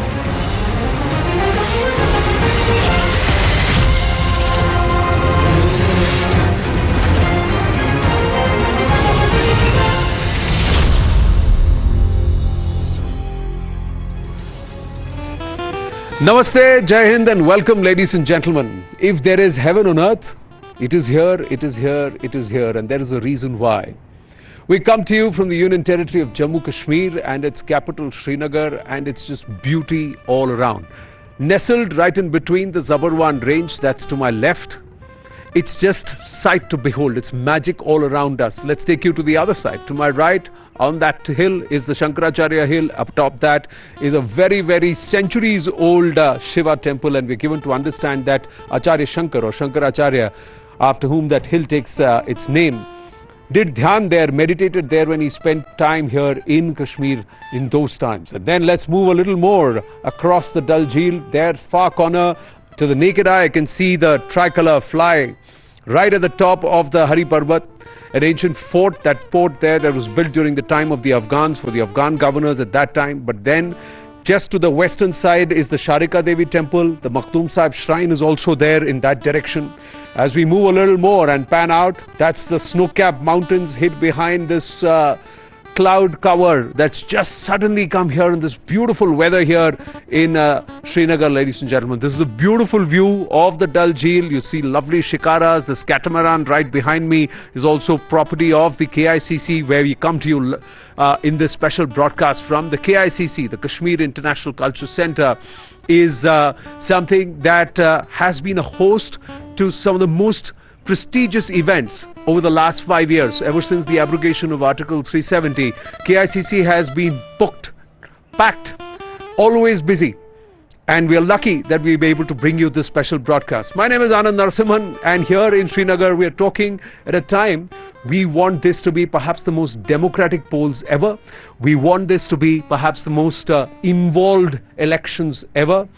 Namaste, Jai Hind, and welcome, ladies and gentlemen. If there is heaven on earth, it is here, it is here, it is here, and there is a reason why. We come to you from the Union Territory of Jammu, Kashmir, and its capital Srinagar, and it's just beauty all around. Nestled right in between the Zabarwan range, that's to my left. It's just sight to behold. It's magic all around us. Let's take you to the other side. To my right, on that hill is the Shankaracharya hill. Up top that is a very, very centuries old Shiva temple, and we're given to understand that Acharya Shankar or Shankaracharya, after whom that hill takes its name, did dhyan there, meditated there when he spent time here in Kashmir in those times. And then let's move a little more across the Dal Jheel. There, far corner, to the naked eye, I can see the tricolor fly right at the top of the Hari Parbat, an ancient fort. That fort there that was built during the time of the Afghans, for the Afghan governors at that time. But then just to the western side is the Sharika Devi temple. The Makhdoom Sahib shrine is also there in that direction. As we move a little more and pan out, that's the snow-capped mountains hid behind this cloud cover that's just suddenly come here in this beautiful weather here in Srinagar, ladies and gentlemen. This is a beautiful view of the Dal Jheel. You see lovely shikaras. This catamaran right behind me is also property of the KICC, where we come to you in this special broadcast from the KICC. The Kashmir International Culture Center is something that has been a host to some of the most prestigious events over the last 5 years. Ever since the abrogation of Article 370, KICC has been booked, packed, always busy. And we are lucky that we'll be able to bring you this special broadcast. My name is Anand Narasimhan, and here in Srinagar we are talking at a time we want this to be perhaps the most democratic polls ever. We want this to be perhaps the most involved elections ever,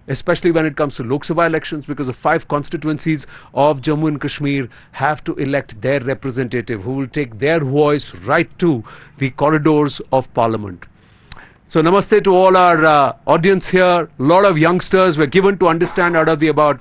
especially when it comes to Lok Sabha elections, because the 5 constituencies of Jammu and Kashmir have to elect their representative who will take their voice right to the corridors of Parliament. So namaste to all our audience here. A lot of youngsters were given to understand out of the about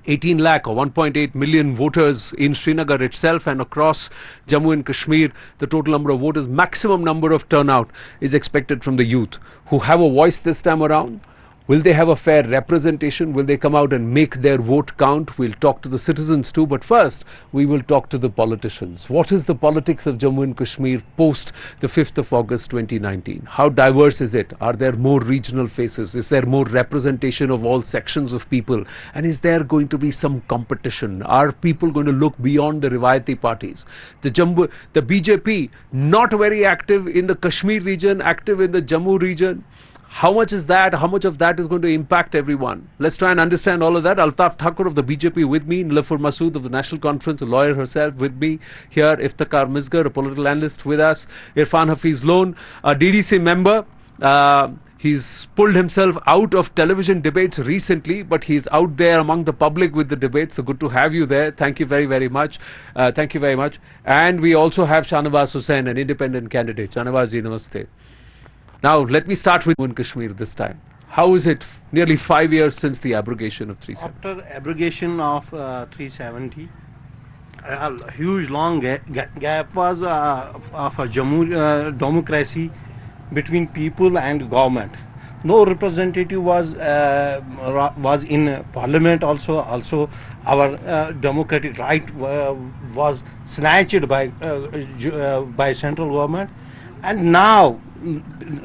18 lakh or 1.8 million voters in Srinagar itself and across Jammu and Kashmir. The total number of voters, maximum number of turnout is expected from the youth who have a voice this time around. Will they have a fair representation? Will they come out and make their vote count? We'll talk to the citizens too, but first we will talk to the politicians. What is the politics of Jammu and Kashmir post the 5th of August 2019? How diverse is it? Are there more regional faces? Is there more representation of all sections of people? And is there going to be some competition? Are people going to look beyond the Rivayati parties? The BJP, not very active in the Kashmir region, active in the Jammu region. How much is that? How much of that is going to impact everyone? Let's try and understand all of that. Altaf Thakur of the BJP with me, Nilafur Masood of the National Conference, a lawyer herself with me here, Iftikhar Misgar, a political analyst with us, Irfan Hafiz Loan, a DDC member. He's pulled himself out of television debates recently, but he's out there among the public with the debates. So good to have you there. Thank you very, very much. Thank you very much. And we also have Shahnawaz Hussain, an independent candidate. Shahnawaz ji, namaste. Now, let me start with Kashmir this time. How is it nearly 5 years since the abrogation of 370? After abrogation of 370, a huge long gap was of a Jammu democracy between people and government. No representative was in parliament. Also our democratic right was snatched by central government, and now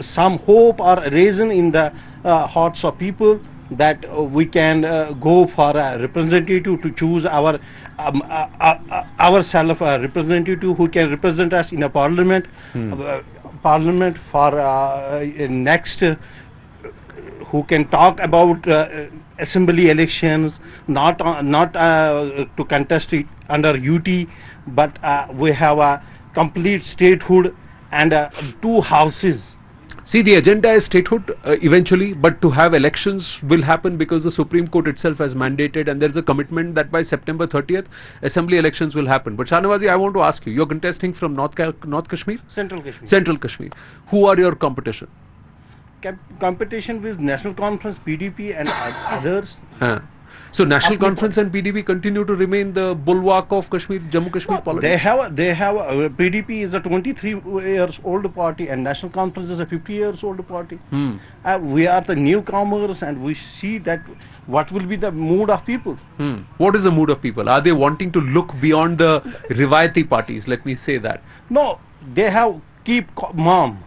some hope are risen in the hearts of people that we can go for a representative to choose ourselves a representative who can represent us in a parliament for next, who can talk about assembly elections, not to contest it under UT, but we have a complete statehood and 2 houses. See, the agenda is statehood eventually, but to have elections will happen because the Supreme Court itself has mandated, and there is a commitment that by September 30th, assembly elections will happen. But Shahnawazi, I want to ask you, you're contesting from North Kashmir? Central Kashmir. Central Kashmir. Who are your competition? Competition with National Conference, PDP and others. So National Conference and PDP continue to remain the bulwark of Jammu Kashmir politics? They have PDP is a 23 years old party and National Conference is a 50 years old party. We are the newcomers and we see that what will be the mood of people. What is the mood of people? Are they wanting to look beyond the Rivayati parties? Let me say that. No, they have keep mum.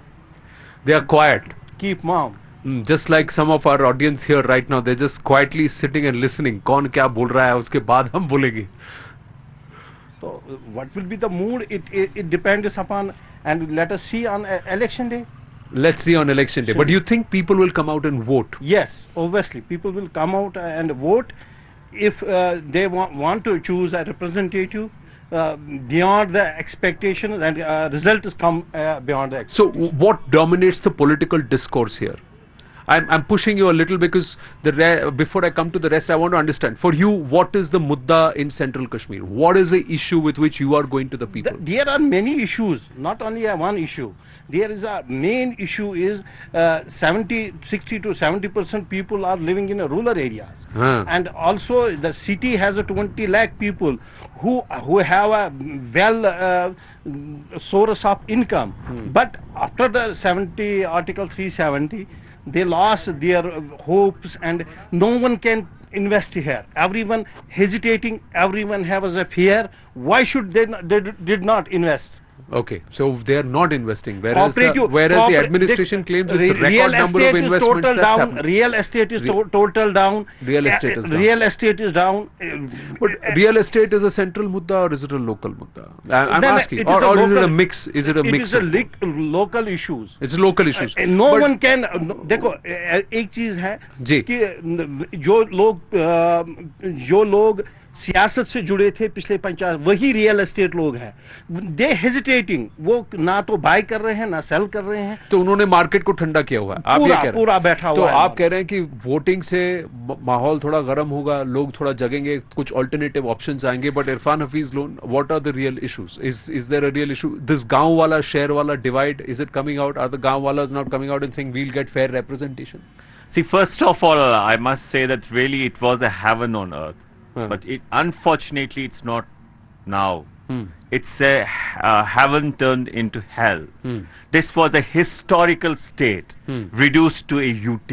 They are quiet. Keep mum. Just like some of our audience here right now, they're just quietly sitting and listening. Kaun kya bol raha hai, uske baad hum bolenge. So what will be the mood? It depends upon, and let us see on election day. Let's see on election day. But do you think people will come out and vote? Yes, obviously people will come out and vote if they want to choose a representative beyond the expectations, and result has come beyond the expectations. So what dominates the political discourse here? I'm pushing you a little because before I come to the rest, I want to understand. For you, what is the mudda in Central Kashmir? What is the issue with which you are going to the people? There are many issues, not only one issue. There is a main issue is 60 to 70% people are living in rural areas. And also the city has a 20 lakh people who have a well source of income. But after the Article 370, they lost their hopes and no one can invest here. Everyone hesitating, everyone has a fear. Why should they did not invest? Okay, so they are not investing, whereas the administration claims it's a record number of investments. Real estate is total down. Real estate is down. Real estate is down. But real estate is a central mudda or is it a local mudda? I'm asking. Or is it a mix? Is it a mix? It is a local issues. It's local issues. No one can. देखो एक चीज है कि जो लोग सियासत से जुड़े थे पिछले 50 वही रियल एस्टेट लोग हैं. दे हेजिटेटिंग, वो ना तो बाय कर रहे हैं ना सेल कर रहे हैं. तो उन्होंने मार्केट को ठंडा किया हुआ है. आप ये कह रहे हैं पूरा बैठा हुआ तो है. आप कह रहे हैं कि वोटिंग से माहौल थोड़ा गर्म होगा, लोग थोड़ा जगेंगे, कुछ अल्टरनेटिव ऑप्शंस आएंगे. But Irfan Hafeez Lone, what are the real issues? Is there a real issue? This गांव वाला शहर वाला divide, is it coming out? Are the गांव वालास not coming out and saying we'll get fair representation? See, first of all, I must say that really it was a heaven on earth. But unfortunately, it's not now. It's a heaven turned into hell. This was a historical state reduced to a UT.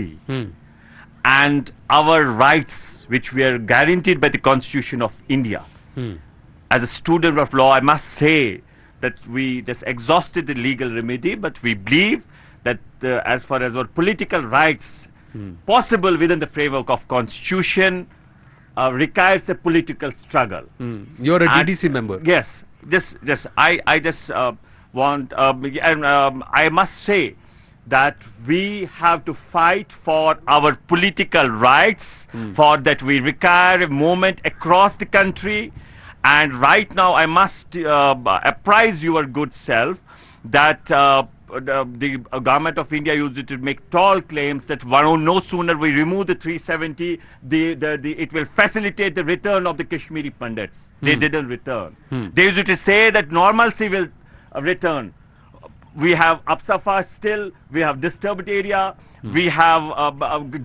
And our rights, which we are guaranteed by the Constitution of India. As a student of law, I must say that we just exhausted the legal remedy, but we believe that as far as our political rights possible within the framework of Constitution, requires a political struggle. You're a DDC member. Yes. I just want, I must say that we have to fight for our political rights. For that we require a movement across the country. And right now I must apprise your good self that the government of India used it to make tall claims that no sooner we remove the 370, it will facilitate the return of the Kashmiri Pandits. They didn't return. They used to say that normalcy will return. We have Upsafa still, we have disturbed area, we have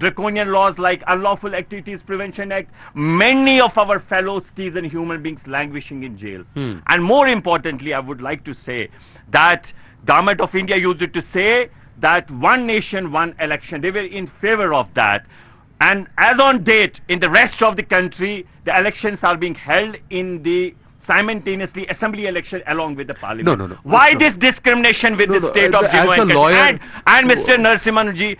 draconian laws like Unlawful Activities Prevention Act, many of our fellow citizen human beings languishing in jails. And more importantly, I would like to say that Government of India used it to say that one nation, one election. They were in favor of that. And as on date, in the rest of the country, the elections are being held in the simultaneously assembly election along with the parliament. No. Why this discrimination with the state of Jammu and Kashmir? And Mr. Narasimhanji,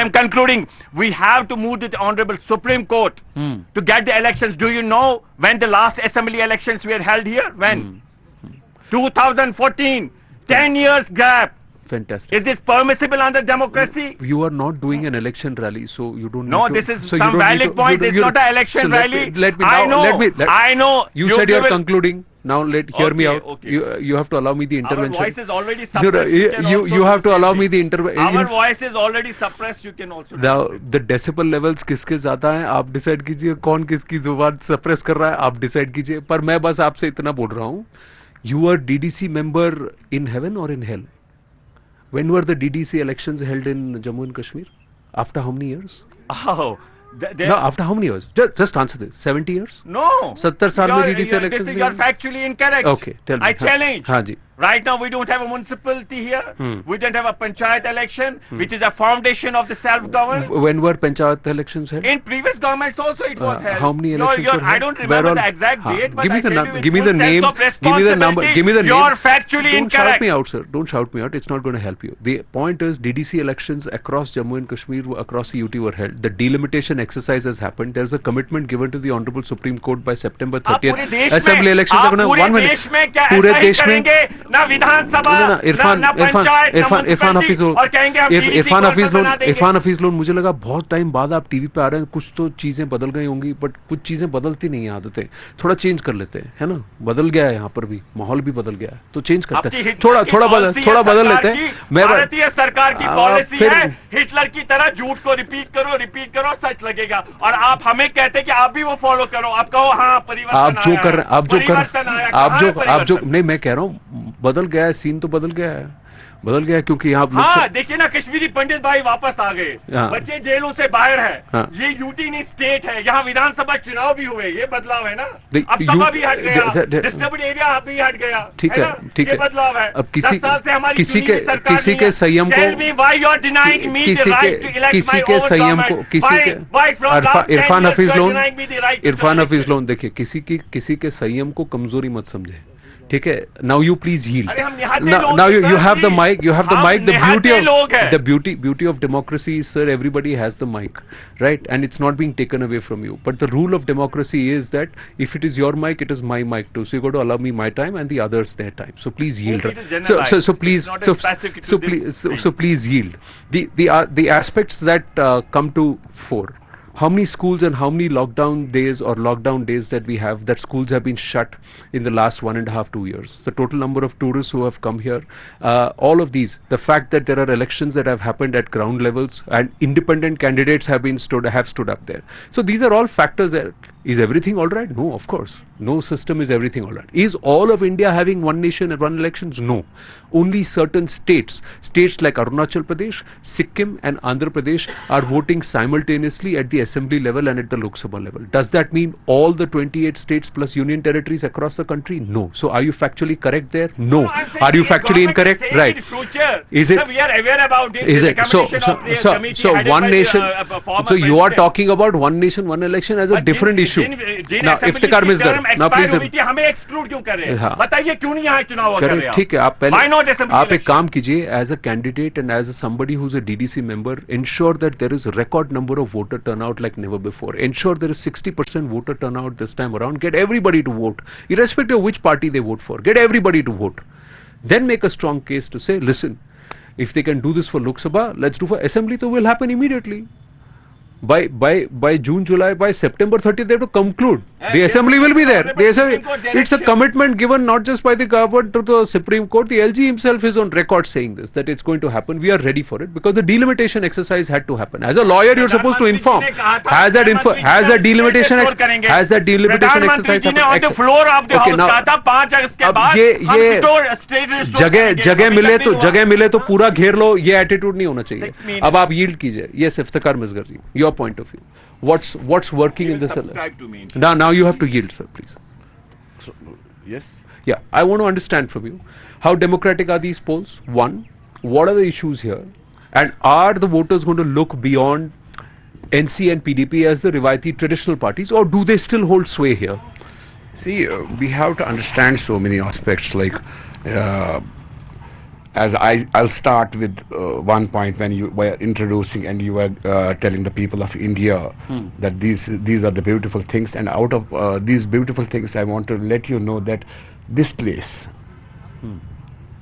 I'm concluding. We have to move to the Honorable Supreme Court to get the elections. Do you know when the last assembly elections were held here? When? 2014, 10 years gap. Fantastic. Is this permissible under democracy? You are not doing an election rally, so you don't. No, this is some valid point. It's not an election rally. I know. You said you are concluding. Now hear me out. Okay. You have to allow me the intervention. Our voice is already suppressed. You have to allow me the intervention. Our voice is already suppressed. You can also. Now the decibel levels किसके ज़्यादा हैं आप decide कीजिए कौन किसकी जुबान suppress कर रहा है आप decide कीजिए पर मैं बस आपसे इतना बोल रहा हूँ. You are DDC member in heaven or in hell? When were the DDC elections held in Jammu and Kashmir? After how many years? Oh, no, after how many years? Just answer this. 70 years? No. 70 साल में DDC elections? You are factually incorrect. Okay, tell me. I challenge. हाँ जी. Right now we don't have a municipality here. We don't have a panchayat election, which is a foundation of the self-government. When were panchayat elections held? In previous governments also it was held. How many elections were held? I don't remember the exact date, but give me the name, give me the number, give me the name. You're factually incorrect. Don't shout me out, sir. Don't shout me out. It's not going to help you. The point is, DDC elections across Jammu and Kashmir, across the UT were held. The delimitation exercise has happened. There's a commitment given to the Honorable Supreme Court by September 30th. Assembly elections are going to 1 minute. पूरे देश में ना विधानसभा, ना पंचायत, ना municipality, और कहेंगे हम Irfan Hafeez loan, मुझे लगा बहुत टाइम बाद आप टीवी पे आ रहे हैं, कुछ तो चीजें बदल गई होंगी, बट कुछ चीजें बदलती नहीं है, आदतें थोड़ा चेंज कर लेते हैं, है ना? बदल गया है यहाँ पर भी, माहौल भी बदल गया है, तो चेंज करते हैं, थोड़ा बदल लेते हैं। भारतीय सरकार की पॉलिसी है हिटलर की तरह झूठ को रिपीट करो, सच लगेगा, और आप हमें कहते हैं कि आप भी वो फॉलो करो, आप कहो हाँ परिवर्तन आया, आप जो नहीं, मैं कह रहा हूँ बदल गया है, सीन तो बदल गया है, क्योंकि यहाँ हाँ देखिए ना, कश्मीरी पंडित भाई वापस आ गए, बच्चे जेलों से बाहर है, ये यूटी नहीं स्टेट है, यहाँ विधानसभा चुनाव भी हुए, ये बदलाव है ना, अब सभा भी हट गया, डिस्ट्रिब्यूटेड एरिया भी हट गया, ठीक है, ये बदलाव है। अब किसी किसी के संयम को, इरफान हफीज लोन, देखिए किसी के संयम को कमजोरी मत समझे, ठीक है? Now you please yield, now you have the mic, the beauty of democracy is, sir, everybody has the mic, right? And it's not being taken away from you, but the rule of democracy is that if it is your mic, it is my mic too, so you got to allow me my time and the others their time, so please yield. So please yield. The aspects that come to fore, how many schools and how many lockdown days that we have, that schools have been shut in the last 1.5-2 years, the total number of tourists who have come here, all of these, the fact that there are elections that have happened at ground levels and independent candidates have stood up there. So these are all factors that, is everything all right? No, of course. No system is everything all right. Is all of India having one nation and one elections? No. Only certain states like Arunachal Pradesh, Sikkim and Andhra Pradesh are voting simultaneously at the assembly level and at the Lok Sabha level. Does that mean all the 28 states plus union territories across the country? No. So are you factually correct there? No. Are you factually incorrect? Right. Is it? We are aware about it. Is it? So one nation. So you are talking about one nation, one election as a different issue. Now, Iftikhar Misgar, now please, हमें exclude क्यों कर रहे हैं? बताइए क्यों नहीं यहाँ चुनाव कर रहे हैं? ठीक है, आप पहले आप एक काम कीजिए, as a candidate and as somebody who's a DDC member, ensure that there is a record number of voter turnout like never before. Ensure there is 60% voter turnout this time around. Get everybody to vote, irrespective of which party they vote for. Get everybody to vote. Then make a strong case to say, listen, if they can do this for Lok Sabha, let's do for Assembly, so will happen immediately. By June, July, by September 30th, they have to conclude. The assembly will be there. It's a commitment given not just by the government to the Supreme Court. The LG himself is on record saying this, that it's going to happen. We are ready for it because the delimitation exercise had to happen. As a lawyer, you're supposed to inform. Has that delimitation exercise happened? On the floor of the House कहा था 5 अगस्त के बाद जगह मिले तो पूरा घेर लो, ये एटीट्यूड नहीं होना चाहिए. अब आप यील्ड कीजिए. Yes, Iftikhar मिसगर ji, your point of view. What's working in this? Now you have to yield, sir, please. So, yes. Yeah, I want to understand from you, how democratic are these polls? One, what are the issues here? And are the voters going to look beyond NC and PDP as the Rivayati traditional parties, or do they still hold sway here? See, we have to understand so many aspects, like as I'll start with one point when you were introducing and you were telling the people of India that these are the beautiful things, and out of these beautiful things I want to let you know that this place,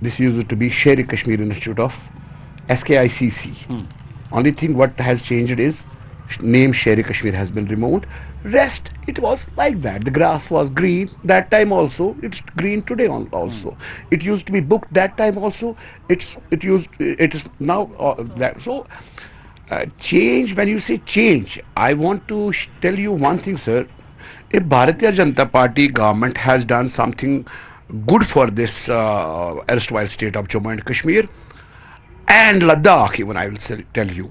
this used to be Sher-e Kashmir Institute of SKICC. Only thing what has changed is name Sher-e Kashmir has been removed. Rest, it was like that. The grass was green that time also. It's green today also. It used to be booked that time also. It is now that. So change, when you say change, I want to tell you one thing, sir. If Bharatiya Janata Party government has done something good for this erstwhile state of Jammu and Kashmir and Ladakh, even I will tell you,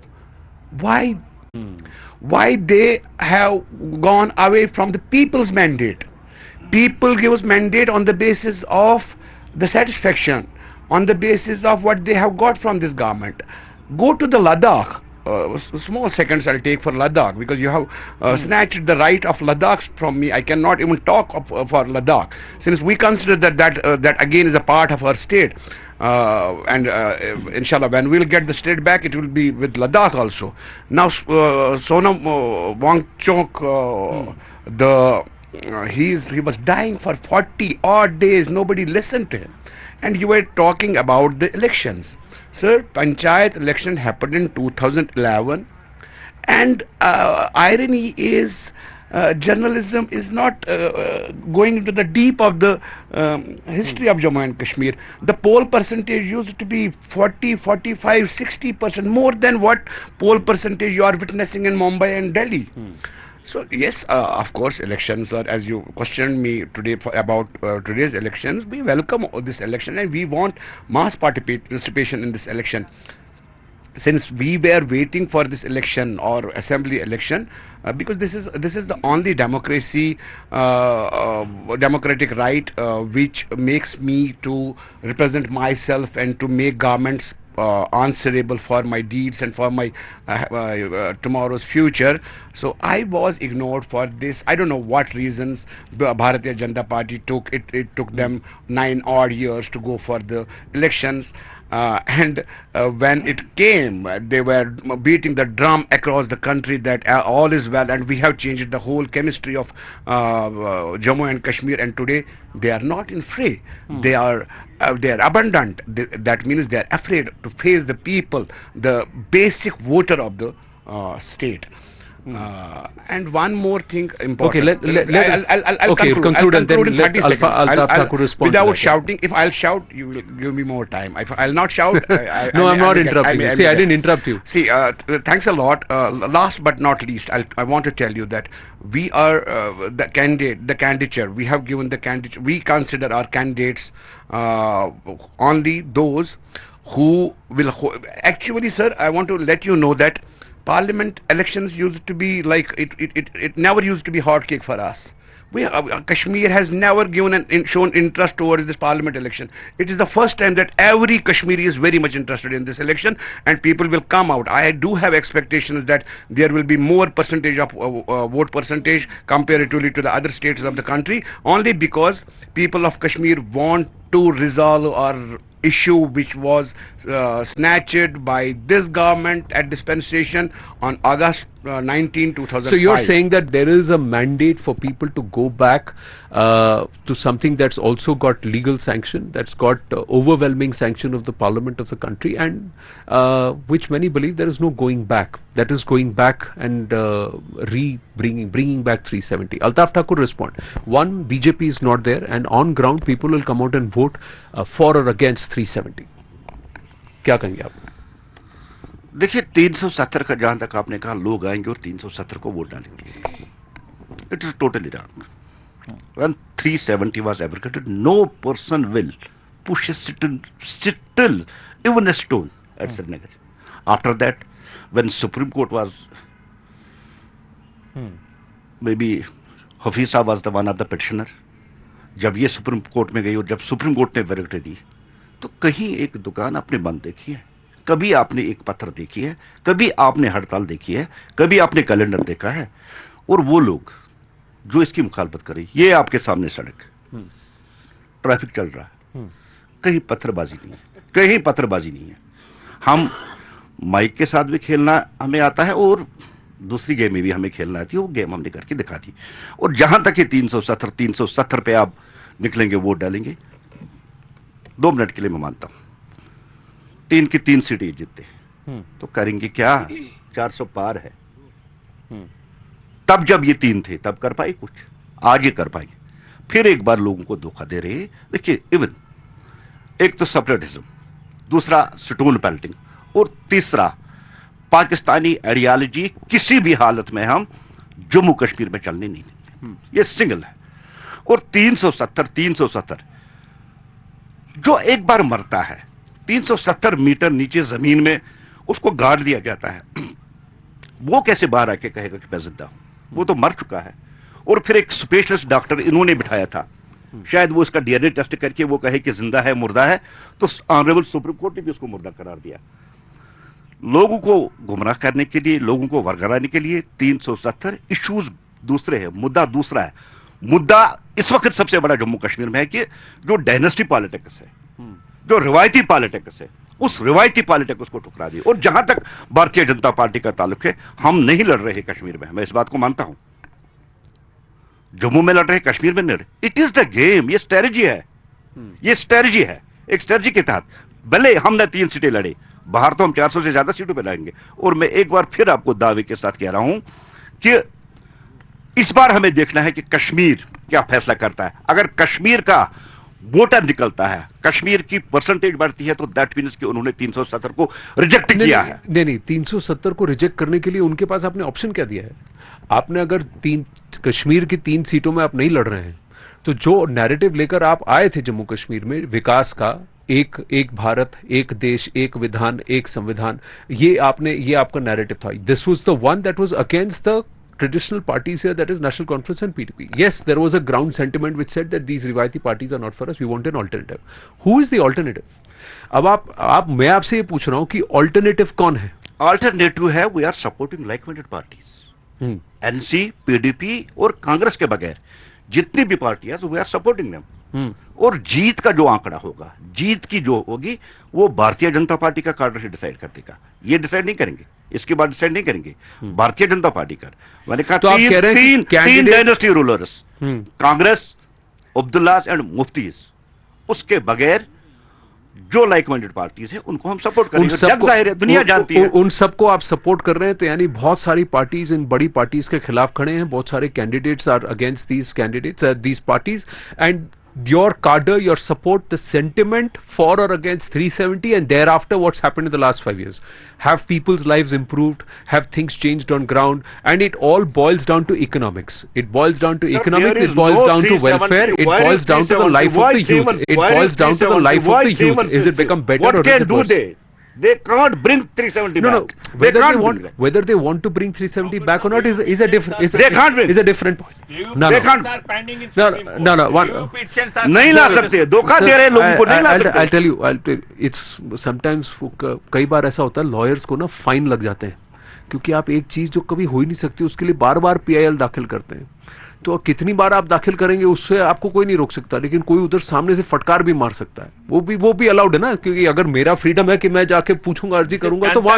why they have gone away from the people's mandate. People give us mandate on the basis of the satisfaction, on the basis of what they have got from this government. Go to the Ladakh. Small seconds I'll take for Ladakh, because you have snatched the right of Ladakh from me. I cannot even talk for Ladakh, since we consider that again is a part of our state. And inshallah, when we'll get the state back, it will be with Ladakh also. Now Sonam Wangchok, he was dying for 40 odd days. Nobody listened to him. And you were talking about the elections. Sir, Panchayat election happened in 2011, and irony is journalism is not going into the deep of the history of Jammu and Kashmir. The poll percentage used to be 40, 45, 60%, more than what poll percentage you are witnessing in Mumbai and Delhi. So yes, of course, elections are, as you questioned me today about today's elections, we welcome this election and we want mass participation in this election. Since we were waiting for this election or assembly election, because this is the only democratic right which makes me to represent myself and to make governments answerable for my deeds and for my tomorrow's future. So I was ignored for this. I don't know what reasons the Bharatiya Janata Party took. It took them 9 odd years to go for the elections. And when it came, they were beating the drum across the country that all is well and we have changed the whole chemistry of Jammu and Kashmir, and today they are not in fray. They are abundant. That means they are afraid to face the people, the basic voter of the state. And one more thing important. Okay, I'll conclude and then let Altaf Thakur respond. Without shouting, if I'll shout, you will give me more time. If I'll not shout, no, I'm not interrupting you. See, I didn't interrupt you. See, thanks a lot. Last but not least, I want to tell you that we are the candidature. We have given the candidate. We consider our candidates only those who will. Actually, sir, I want to let you know that Parliament elections used to be like it never used to be hot cake for us. Kashmir has never shown interest towards this Parliament election. It is the first time that every Kashmiri is very much interested in this election, and people will come out. I do have expectations that there will be more percentage of vote percentage comparatively to the other states of the country, only because people of Kashmir want to resolve our issue which was snatched by this government at dispensation on August 19, 2005. So you're saying that there is a mandate for people to go back to something that's also got legal sanction, that's got overwhelming sanction of the parliament of the country, and which many believe there is no going back. That is going back and bringing back 370. Altaf Thakur, respond. One, BJP is not there, and on ground people will come out and vote for or against 370. क्या कहेंगे आप? देखिए 370 का जहां तक आपने कहा लोग आएंगे और 370 को वोट डालेंगे, it is totally wrong. When 370 was abrogated, no person will push a still even a stone at Srinagar. After that, when Supreme Court was maybe Hafisa was the one of the petitioner. जब ये supreme court में गई और जब supreme court ने verdict दी, तो कहीं एक दुकान आपने बंद देखी है, कभी आपने एक पत्थर देखी है, कभी आपने हड़ताल देखी है, कभी आपने कैलेंडर देखा है? और वो लोग जो इसकी मुखालफत करें, ये आपके सामने सड़क, ट्रैफिक चल रहा है, कहीं पत्थरबाजी नहीं है, कहीं पत्थरबाजी नहीं है. हम माइक के साथ भी खेलना हमें आता है और दूसरी गेम में भी हमें खेलना आती है, वो गेम हमने करके दिखा दी. और जहां तक ये 370 पे आप निकलेंगे वोट डालेंगे, 2 मिनट के लिए मैं मानता हूं 3 की 3 सीटें जीतते तो करेंगे क्या? 400 पार है. तब जब ये 3 थे तब कर पाए कुछ, आज ये कर पाएंगे. फिर एक बार लोगों को धोखा दे रहे. देखिए, इवन एक तो सेपरेटिज्म, दूसरा स्टोन पेल्टिंग, और तीसरा पाकिस्तानी आइडियोलॉजी किसी भी हालत में हम जम्मू कश्मीर में चलने नहीं देंगे. ये सिंगल है. और 370 जो एक बार मरता है 370 मीटर नीचे जमीन में उसको गाड़ दिया जाता है, वो कैसे बाहर आके कहेगा कि मैं जिंदा हूं? वो तो मर चुका है. और फिर एक स्पेशलिस्ट डॉक्टर इन्होंने बिठाया था, शायद वो इसका डीएनए टेस्ट करके वो कहे कि जिंदा है मुर्दा है, तो ऑनरेबल सुप्रीम कोर्ट ने भी उसको मुर्दा करार दिया. लोगों को गुमराह करने के लिए, लोगों को वर्गराने के लिए 370 इश्यूज दूसरे हैं, मुद्दा दूसरा है. मुद्दा इस वक्त सबसे बड़ा जम्मू कश्मीर में है कि जो डायनेस्टी पॉलिटिक्स है, जो रिवायती पॉलिटिक्स है, उस रिवायती पॉलिटिक्स को ठुकरा दी. और जहां तक भारतीय जनता पार्टी का ताल्लुक है, हम नहीं लड़ रहे कश्मीर में, मैं इस बात को मानता हूं. जम्मू में लड़ रहे, कश्मीर में नहीं लड़ रहे. It is the game. ये स्ट्रेटजी है, ये स्ट्रेटजी है. एक स्ट्रेटजी के तहत। भले हमने 3 सीटें लड़े, बाहर तो हम 400 से ज्यादा सीटों पे लड़ेंगे। और मैं एक बार फिर आपको दावे के साथ कह रहा हूं कि इस बार हमें देखना है कि कश्मीर क्या फैसला करता है। अगर कश्मीर का वोटर निकलता है, कश्मीर की परसेंटेज बढ़ती है, तो दैट मीन्स कि उन्होंने 370 को रिजेक्ट किया है। नहीं, 370 को रिजेक्ट करने के लिए उनके पास आपने ऑप्शन क्या दिया है? आपने अगर कश्मीर की 3 सीटों में आप नहीं लड़ रहे हैं, तो जो नैरेटिव लेकर आप आए थे जम्मू कश्मीर में विकास का, एक भारत, एक देश, एक विधान, एक संविधान, ये आपका नैरेटिव था। This was the one that was against the traditional parties here, that is National Conference and PDP. Yes, there was a ground sentiment which said that these Rivayati parties are not for us, we want an alternative. Who is the alternative? अब मैं आपसे ये पूछ रहा हूं कि alternative कौन है? Alternative है, we are supporting like-minded parties. NC, PDP और कांग्रेस के बगैर जितनी भी पार्टियां, we are supporting them. और जीत का जो आंकड़ा होगा, जीत की जो होगी, वो भारतीय जनता पार्टी का कार्डर से डिसाइड कर देगा। ये डिसाइड नहीं करेंगे, इसके बाद डिसाइड नहीं करेंगे, भारतीय जनता पार्टी कर। मैंने कहा तो तीन dynasty rulers, Congress, Abdullah and Muftis, उसके बगैर जो लाइक माइंडेड पार्टीज है उनको हम सपोर्ट करेंगे। जग जाहिर है, दुनिया जानती है। उन सबको आप सपोर्ट कर रहे हैं, तो यानी बहुत सारी पार्टीज इन बड़ी पार्टीज के खिलाफ खड़े हैं, बहुत सारे candidates are against these candidates, these parties, and your cadre, your support, the sentiment for or against 370 and thereafter what's happened in the last 5 years. Have people's lives improved? Have things changed on ground? And it all boils down to economics. It boils down to economics, it boils down to welfare, it boils down to the life of the youth. It boils down to the life of the youth. Is it become better or is it worse? They can't bring 370 back. Whether they want to bring 370 back or not is a different. They can't bring. Is a different point. They can't. No. नहीं ला सकते, धोखा दे रहे लोगों को, नहीं ला सकते। I'll tell you, it's sometimes कई बार ऐसा होता है, lawyers को ना फाइन लग जाते हैं, क्योंकि आप एक चीज जो कभी हो ही नहीं सकती उसके लिए बार-बार PIL दाखिल करते हैं। तो कितनी बार आप दाखिल करेंगे उससे आपको कोई नहीं रोक सकता, लेकिन कोई उधर सामने से फटकार भी मार सकता है। वो भी अलाउड है ना, क्योंकि अगर मेरा फ्रीडम है कि मैं जाके पूछूंगा, अर्जी करूंगा, तो वहां